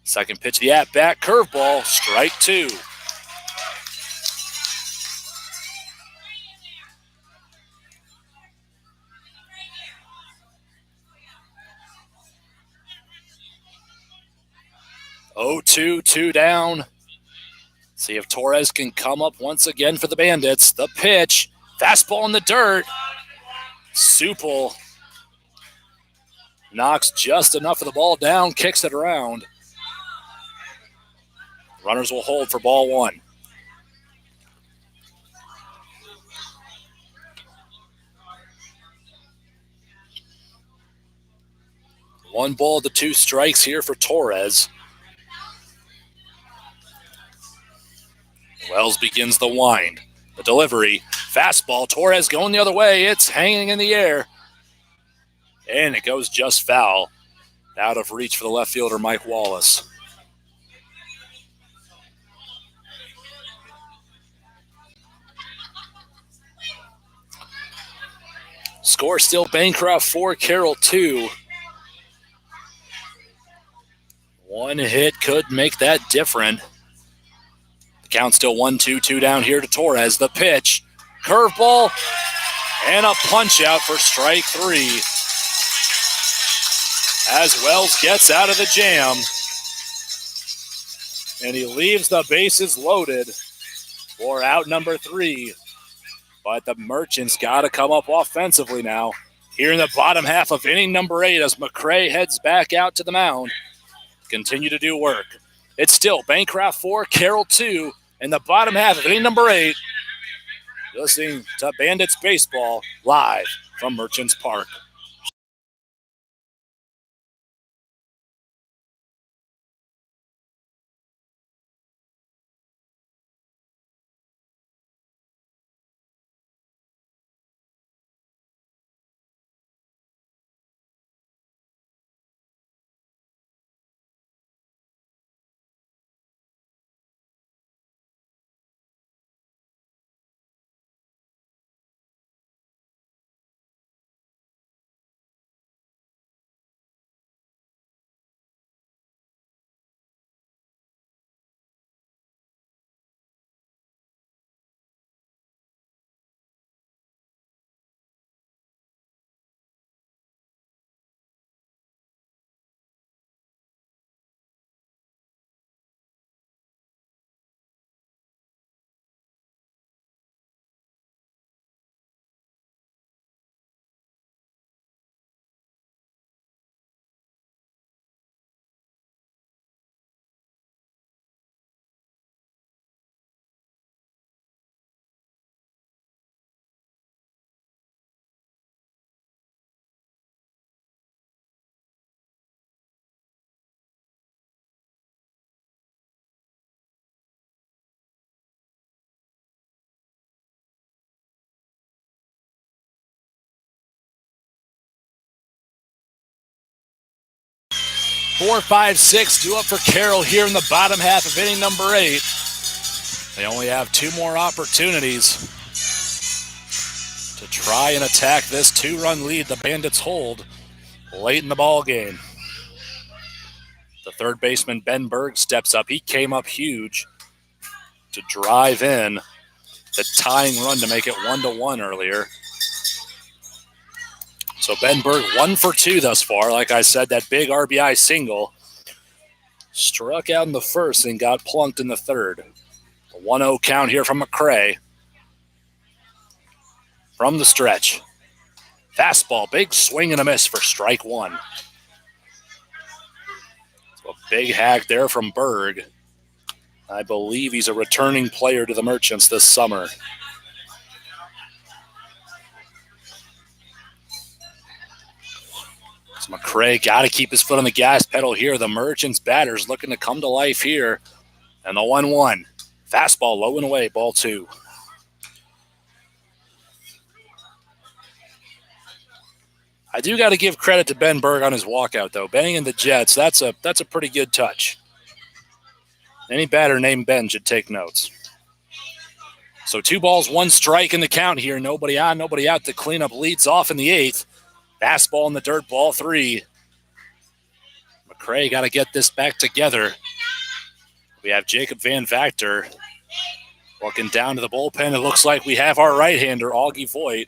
Second pitch of the at-bat. Curveball. Strike 2. Oh, 2 down. See if Torres can come up once again for the Bandits. The pitch. Fastball in the dirt. Supple knocks just enough of the ball down, kicks it around. Runners will hold for ball 1. One ball to 2 strikes here for Torres. Wells begins the wind. The delivery. Fastball. Torres going the other way. It's hanging in the air. And it goes just foul. Out of reach for the left fielder, Mike Wallace. Score still Bancroft 4, Carroll 2. One hit could make that different. The count still 1-2, 2 down here to Torres. The pitch, curveball, and a punch out for strike 3. As Wells gets out of the jam, and he leaves the bases loaded for out number 3. But the Merchants got to come up offensively now. Here in the bottom half of inning number 8 as McCray heads back out to the mound. Continue to do work. It's still Bancroft 4, Carroll 2 in the bottom half of inning number 8. Listening to Bandits Baseball live from Merchants Park. Four, five, six, due up for Carroll here in the bottom half of inning number 8. They only have 2 more opportunities to try and attack this 2-run lead the Bandits hold late in the ball game. The third baseman, Ben Berg, steps up. He came up huge to drive in the tying run to make it 1-1 earlier. So Ben Berg 1 for 2 thus far. Like I said, that big RBI single. Struck out in the first and got plunked in the third. A 1-0 count here from McCray. From the stretch. Fastball, big swing and a miss for strike 1. So a big hack there from Berg. I believe he's a returning player to the Merchants this summer. So McCray got to keep his foot on the gas pedal here. The Merchants batters looking to come to life here. And the 1-1. Fastball low and away, ball 2. I do got to give credit to Ben Berg on his walkout, though. Banging the Jets, that's a pretty good touch. Any batter named Ben should take notes. So 2 balls, 1 strike in the count here. Nobody on, nobody out. The cleanup leads off in the 8th. Fastball in the dirt, ball 3. McCray got to get this back together. We have Jacob Van Vactor walking down to the bullpen. It looks like we have our right-hander, Augie Voigt,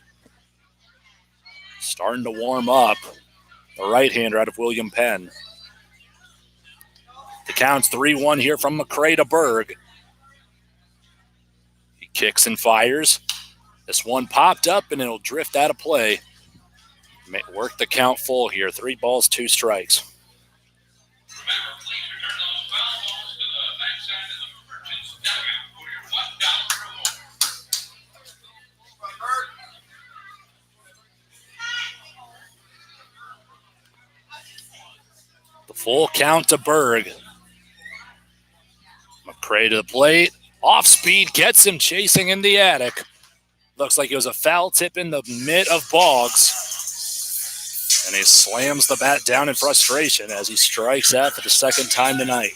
starting to warm up. The right-hander out of William Penn. The count's 3-1 here from McCray to Berg. He kicks and fires. This one popped up and it'll drift out of play. Work the count full here. 3 balls, 2 strikes. The full count to Berg. McCray to the plate. Off speed gets him chasing in the attic. Looks like it was a foul tip in the mitt of Boggs. And he slams the bat down in frustration as he strikes out for the second time tonight.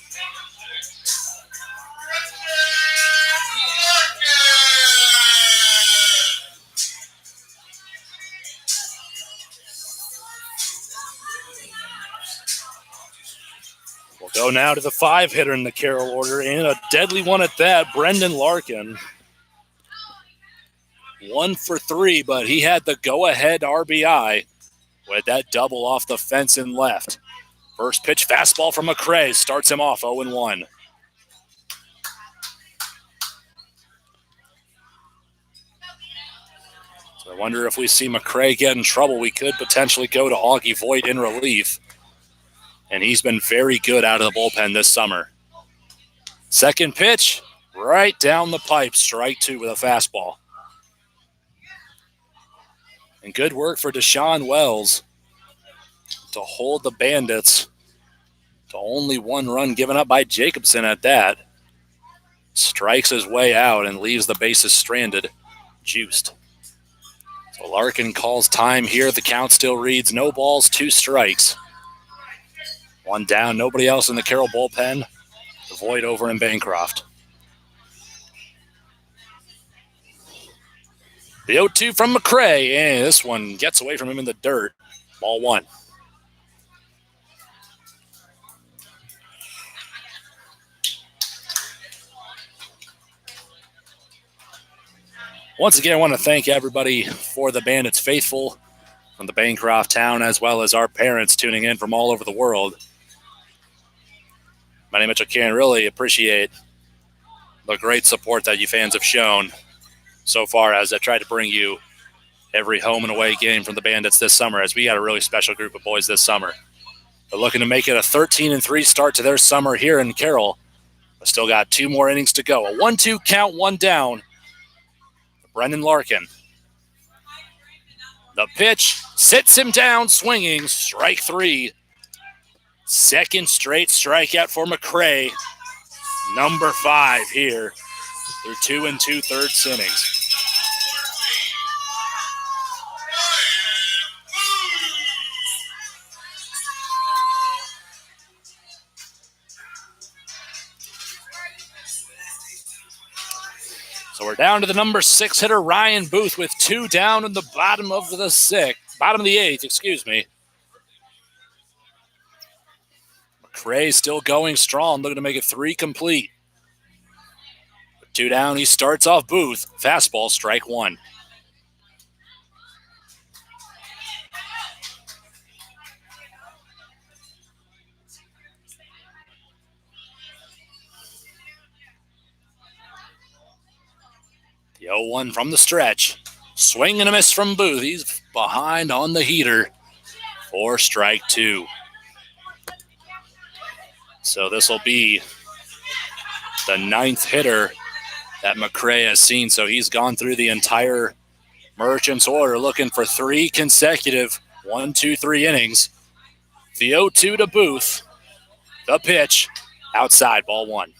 We'll go now to the 5-hitter in the Carroll order, and a deadly one at that, Brendan Larkin. 1 for 3, but he had the go-ahead RBI with that double off the fence in left. First pitch fastball from McCray starts him off 0-1. So I wonder if we see McCray get in trouble. We could potentially go to Augie Voigt in relief. And he's been very good out of the bullpen this summer. Second pitch, right down the pipe, strike 2 with a fastball. And good work for Deshaun Wells to hold the Bandits to only 1 run given up by Jacobson at that. Strikes his way out and leaves the bases stranded, juiced. So Larkin calls time here. The count still reads no balls, 2 strikes. 1 down, nobody else in the Carroll bullpen. The Void over in Bancroft. The 0-2 from McCray, and this one gets away from him in the dirt. Ball 1. Once again, I want to thank everybody for the Bandits faithful from the Bancroft town, as well as our parents tuning in from all over the world. My name is Mitchell Can. Really appreciate the great support that you fans have shown so far as I try to bring you every home and away game from the Bandits this summer, as we got a really special group of boys this summer. They're looking to make it a 13-3 start to their summer here in Carroll. But still got 2 more innings to go. A 1-2 count, 1 down. Brendan Larkin. The pitch sits him down, swinging, strike 3. Second straight strikeout for McCray. Number 5 here through 2 2/3 innings. So we're down to the number 6 hitter, Ryan Booth, with 2 down in the bottom of the 8th, excuse me. McCray still going strong, looking to make it 3 complete. With 2 down, he starts off Booth. Fastball, strike 1. The 0-1 from the stretch. Swing and a miss from Booth. He's behind on the heater for strike 2. So this will be the 9th hitter that McCray has seen. So he's gone through the entire Merchants order looking for 3 consecutive 1, 2, 3 innings. The 0-2 to Booth. The pitch outside, ball 1.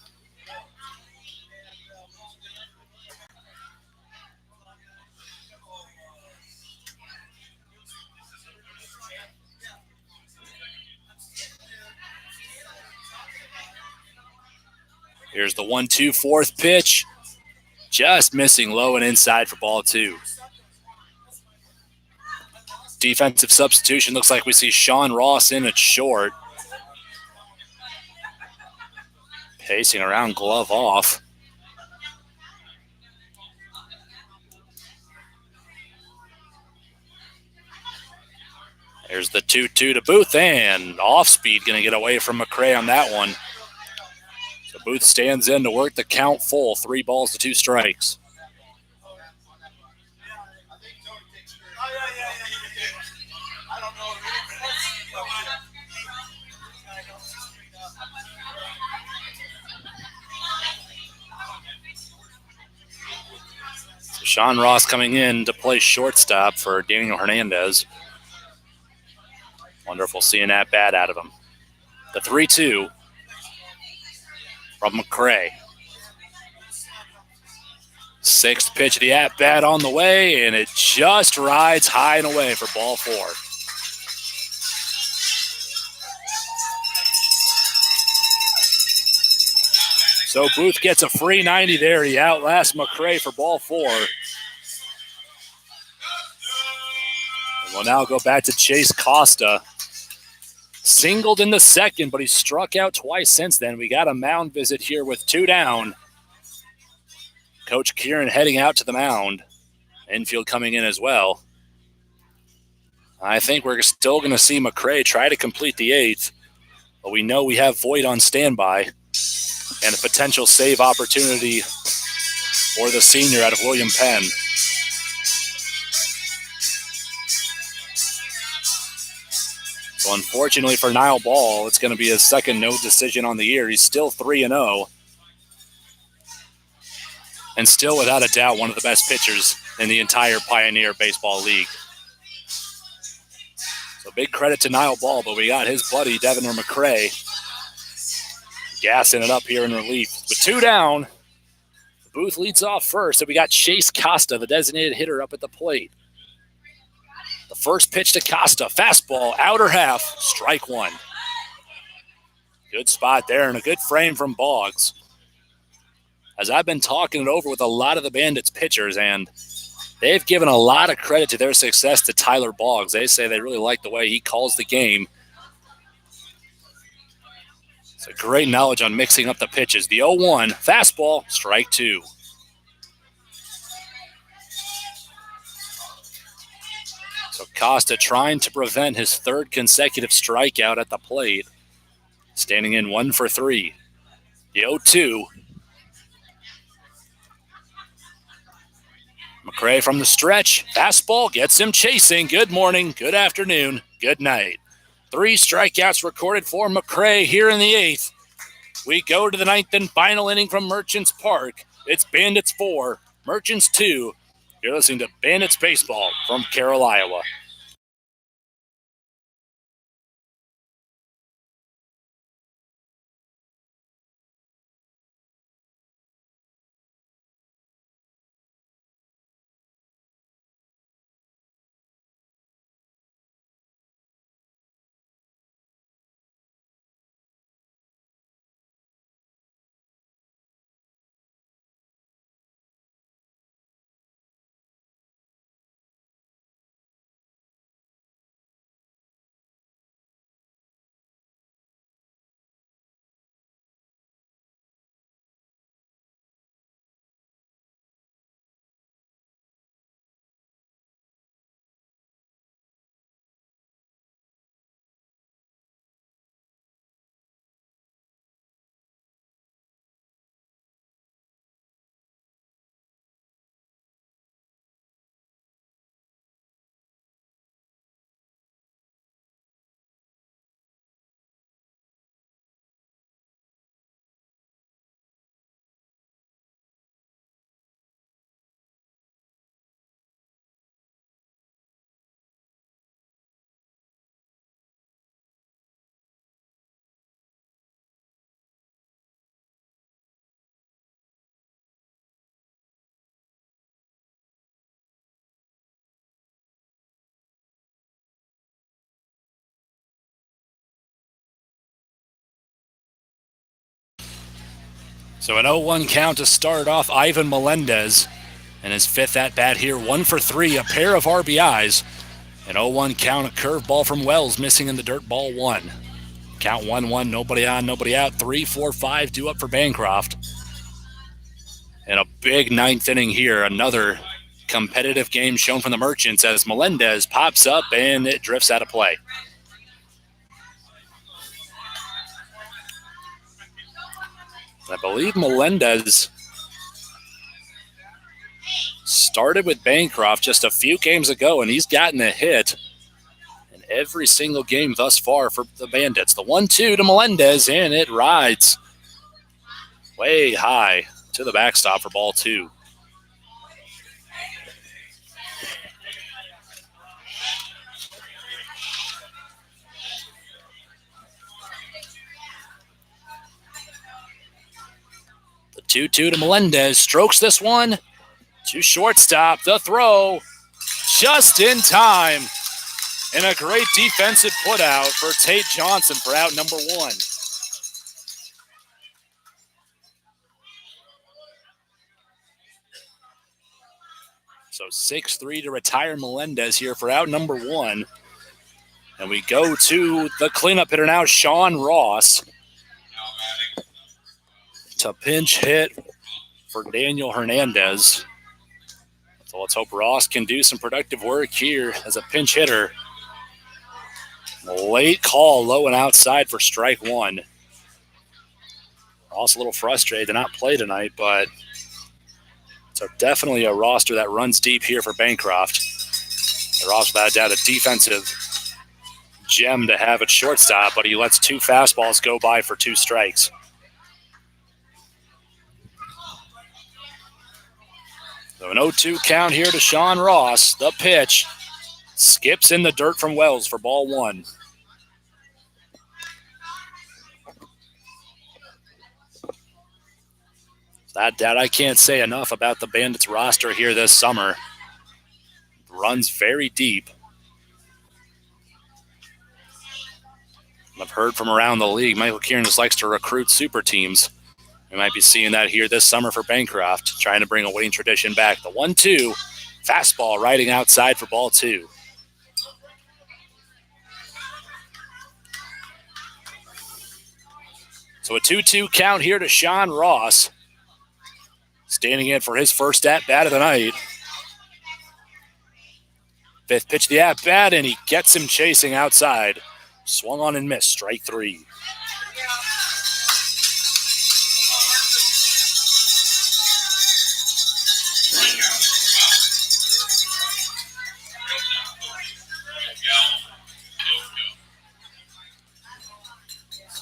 Here's the 1-2 fourth pitch. Just missing low and inside for ball 2. Defensive substitution. Looks like we see Sean Ross in at short. Pacing around, glove off. There's the 2-2 to Booth, and off speed going to get away from McCray on that one. So Booth stands in to work the count full. 3 balls to 2 strikes. So Sean Ross coming in to play shortstop for Daniel Hernandez. Wonderful seeing that bat out of him. The 3-2 from McCray. Sixth pitch of the at-bat on the way, and it just rides high and away for ball 4. So Booth gets a free 90 there. He outlasts McCray for ball 4. And we'll now go back to Chase Costa. Singled in the second, but he struck out twice since then. We got a mound visit here with 2 down. Coach Kieran heading out to the mound. Infield coming in as well. I think we're still going to see McCray try to complete the 8th, but we know we have Voigt on standby and a potential save opportunity for the senior out of William Penn. So unfortunately for Niall Ball, it's going to be his second no decision on the year. He's still 3-0. And still, without a doubt, one of the best pitchers in the entire Pioneer Baseball League. So big credit to Niall Ball, but we got his buddy, Deviner McCray, gassing it up here in relief. With 2 down, Booth leads off first, so we got Chase Costa, the designated hitter, up at the plate. The first pitch to Costa, fastball, outer half, strike 1. Good spot there and a good frame from Boggs. As I've been talking it over with a lot of the Bandits pitchers, and they've given a lot of credit to their success to Tyler Boggs. They say they really like the way he calls the game. It's a great knowledge on mixing up the pitches. The 0-1, fastball, strike 2. So Costa trying to prevent his 3rd consecutive strikeout at the plate. Standing in 1 for 3. The 0-2. McCray from the stretch. Fastball gets him chasing. Good morning, good afternoon, good night. 3 strikeouts recorded for McCray here in the 8th. We go to the 9th and final inning from Merchants Park. It's Bandits 4, Merchants 2. You're listening to Bandits Baseball from Carroll, Iowa. So an 0-1 count to start off Ivan Melendez. And his 5th at-bat here, 1 for 3, a pair of RBIs. An 0-1 count, a curveball from Wells, missing in the dirt, ball 1. Count 1-1, nobody on, nobody out. 3, 4, 5 due up for Bancroft. And a big 9th inning here, another competitive game shown from the Merchants as Melendez pops up and it drifts out of play. I believe Melendez started with Bancroft just a few games ago, and he's gotten a hit in every single game thus far for the Bandits. The 1-2 to Melendez, and it rides way high to the backstop for ball 2. The 2-2 to Melendez, strokes this one, to shortstop. The throw just in time. And a great defensive putout for Tate Johnson for out number 1. So 6-3 to retire Melendez here for out number 1. And we go to the cleanup hitter now, Sean Ross, to pinch hit for Daniel Hernandez. So let's hope Ross can do some productive work here as a pinch hitter. Late call, low and outside for strike 1. Ross a little frustrated to not play tonight, but it's definitely a roster that runs deep here for Bancroft. They're also without doubt a defensive gem to have at shortstop, but he lets 2 fastballs go by for 2 strikes. So an 0-2 count here to Sean Ross. The pitch skips in the dirt from Wells for ball 1. That I can't say enough about the Bandits roster here this summer. Runs very deep. I've heard from around the league, Michael Kieran just likes to recruit super teams. We might be seeing that here this summer for Bancroft, trying to bring a winning tradition back. The 1-2, fastball riding outside for ball 2. So a 2-2 count here to Sean Ross, standing in for his first at-bat of the night. 5th pitch of the at-bat, and he gets him chasing outside. Swung on and missed, strike 3.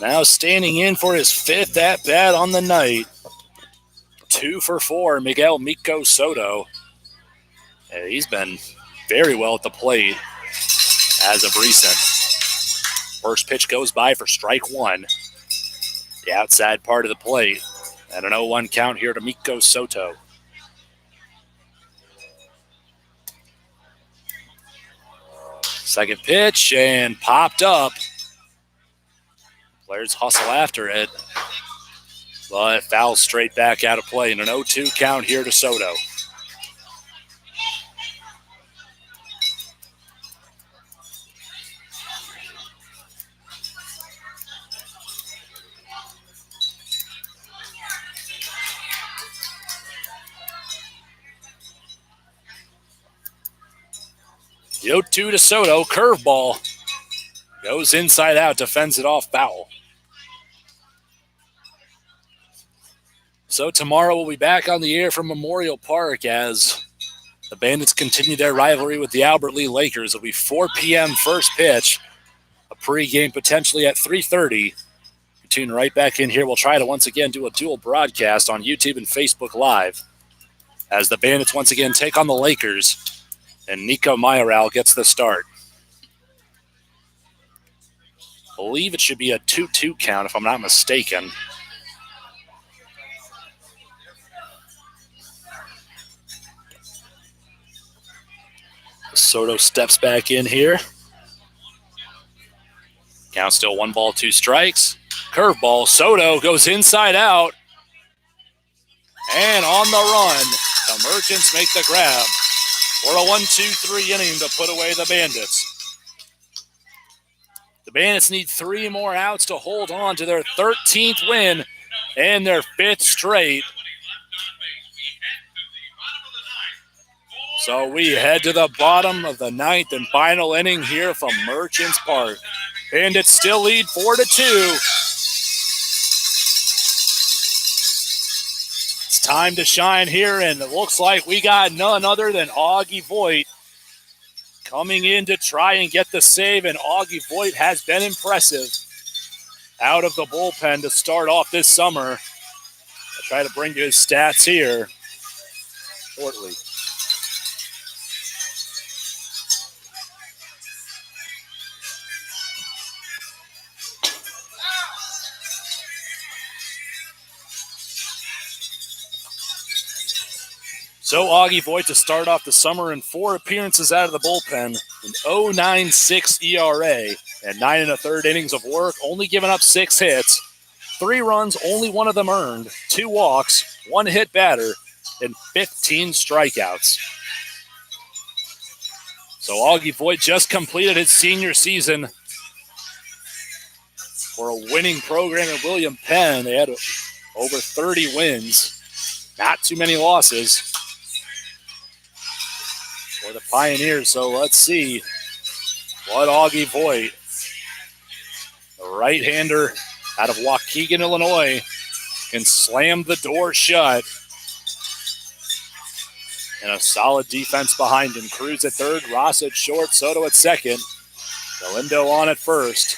Now standing in for his 5th at-bat on the night. 2 for 4, Miguel Miko Soto. He's been very well at the plate as of recent. First pitch goes by for strike 1. The outside part of the plate. And an 0-1 count here to Miko Soto. Second pitch and popped up. Players hustle after it, but fouls straight back out of play. And an 0-2 count here to Soto. The 0-2 to Soto, curveball. Goes inside out, defends it off foul. So tomorrow we'll be back on the air from Memorial Park as the Bandits continue their rivalry with the Albert Lee Lakers. It'll be 4 p.m. first pitch, a pregame potentially at 3:30. Tune right back in here. We'll try to once again do a dual broadcast on YouTube and Facebook Live as the Bandits once again take on the Lakers, and Nico Mayoral gets the start. I believe it should be a 2-2 count if I'm not mistaken. Soto steps back in here. Count still 1 ball, 2 strikes. Curveball. Soto goes inside out. And on the run, the Merchants make the grab for a 1-2-3 inning to put away the Bandits. The Bandits need 3 more outs to hold on to their 13th win and their 5th straight. So we head to the bottom of the 9th and final inning here from Merchants Park. Bandits still lead 4-2. It's time to shine here, and it looks like we got none other than Augie Voigt coming in to try and get the save, and Augie Voigt has been impressive out of the bullpen to start off this summer. I'll try to bring you his stats here shortly. So Augie Voigt to start off the summer in 4 appearances out of the bullpen, an 0.96 ERA, and 9 1/3 innings of work, only giving up 6 hits, 3 runs, only 1 of them earned, 2 walks, 1 hit batter, and 15 strikeouts. So Augie Voigt just completed his senior season for a winning program at William Penn. They had over 30 wins, not too many losses for the Pioneers. So let's see what Augie Voigt, the right-hander out of Waukegan, Illinois, can slam the door shut. And a solid defense behind him. Cruz at third, Ross at short, Soto at second. Galindo on at first.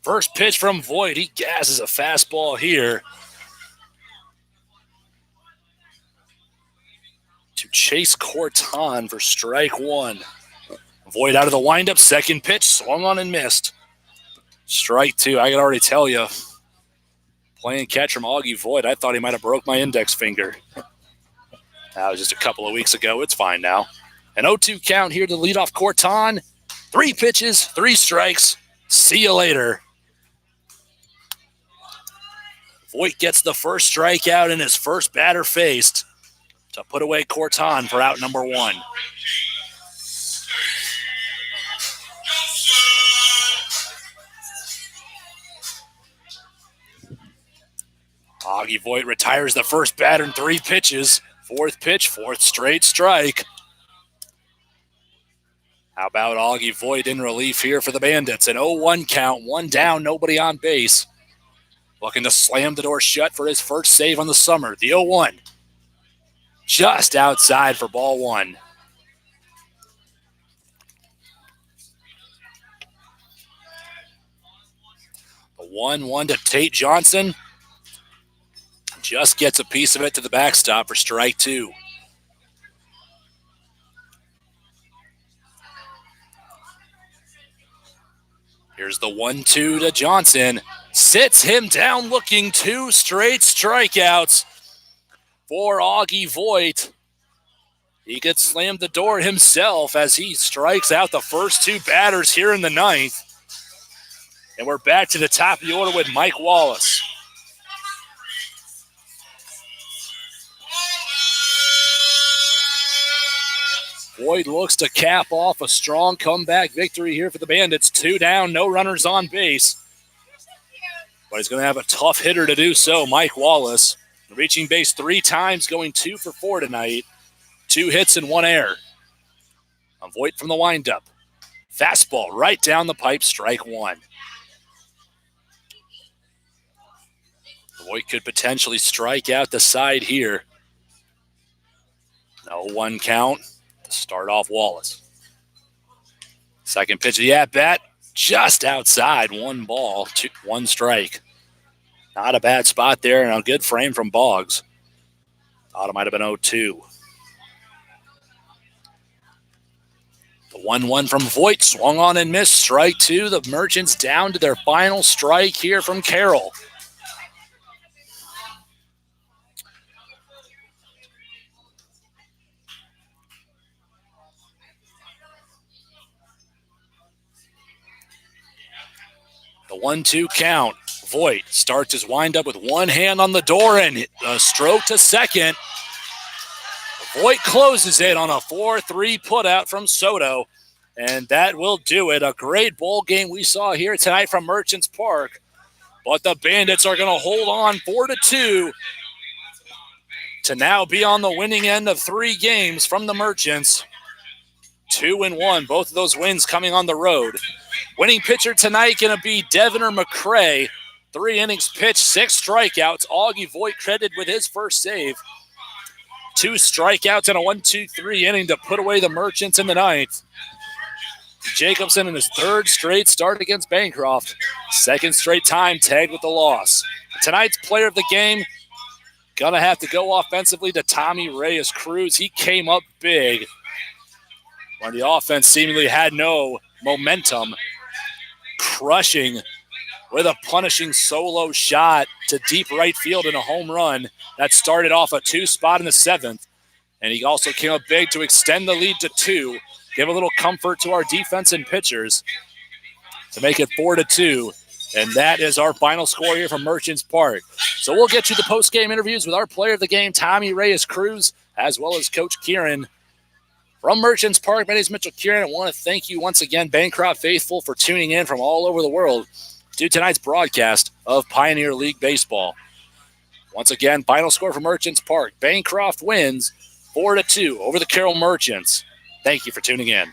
First pitch from Voigt. He gasses a fastball here to Chase Corton for strike 1. Voigt out of the windup. Second pitch, swung on and missed. Strike 2. I can already tell you, playing catch from Augie Voigt, I thought he might have broke my index finger. That was just a couple of weeks ago. It's fine now. An 0-2 count here to lead off Corton. 3 pitches, 3 strikes. See you later. Voigt gets the first strikeout in his first batter faced to put away Corton for out number 1. Augie Voigt retires the first batter in 3 pitches. 4th pitch, 4th straight strike. How about Augie Voigt in relief here for the Bandits? An 0-1 count, 1 down, nobody on base. Looking to slam the door shut for his first save on the summer. The 0-1. Just outside for ball 1. The 1-1 to Tate Johnson. Just gets a piece of it to the backstop for strike 2. Here's the 1-2 to Johnson. Sits him down looking. 2 straight strikeouts for Augie Voigt. He could slam the door himself as he strikes out the first 2 batters here in the 9th. And we're back to the top of the order with Mike Wallace. Voigt looks to cap off a strong comeback victory here for the Bandits. 2 down, no runners on base. But he's going to have a tough hitter to do so, Mike Wallace. Reaching base 3 times, going 2 for 4 tonight. 2 hits and 1 error. Voigt from the windup. Fastball right down the pipe, strike 1. Voigt could potentially strike out the side here. 0-1 count. Start off Wallace. Second pitch of the at-bat, just outside. 1 ball, 1 strike. Not a bad spot there, and a good frame from Boggs. Thought it might have been 0-2. The 1-1 from Voigt, swung on and missed. Strike 2. The Merchants down to their final strike here from Carroll. The 1-2 count. Voigt starts his windup with 1 hand on the door and a stroke to second. Voigt closes it on a 4-3 putout from Soto. And that will do it. A great bowl game we saw here tonight from Merchants Park. But the Bandits are going to hold on 4-2 to now be on the winning end of 3 games from the Merchants. 2-1, both of those wins coming on the road. Winning pitcher tonight going to be Devener McCray. 3 innings pitched, 6 strikeouts. Augie Voigt credited with his first save. 2 strikeouts and a 1-2-3 inning to put away the Merchants in the 9th. Jacobson in his 3rd straight start against Bancroft. 2nd straight time tagged with the loss. Tonight's player of the game, gonna have to go offensively to Tommy Reyes-Cruz. He came up big when the offense seemingly had no momentum, crushing with a punishing solo shot to deep right field in a home run that started off a 2 spot in the 7th. And he also came up big to extend the lead to 2. Give a little comfort to our defense and pitchers to make it 4-2. And that is our final score here from Merchants Park. So we'll get you the post-game interviews with our player of the game, Tommy Reyes-Cruz, as well as Coach Kieran from Merchants Park. My name is Mitchell Kieran. I want to thank you once again, Bancroft faithful, for tuning in from all over the world to tonight's broadcast of Pioneer League Baseball. Once again, final score for Merchants Park. Bancroft wins 4-2 over the Carroll Merchants. Thank you for tuning in.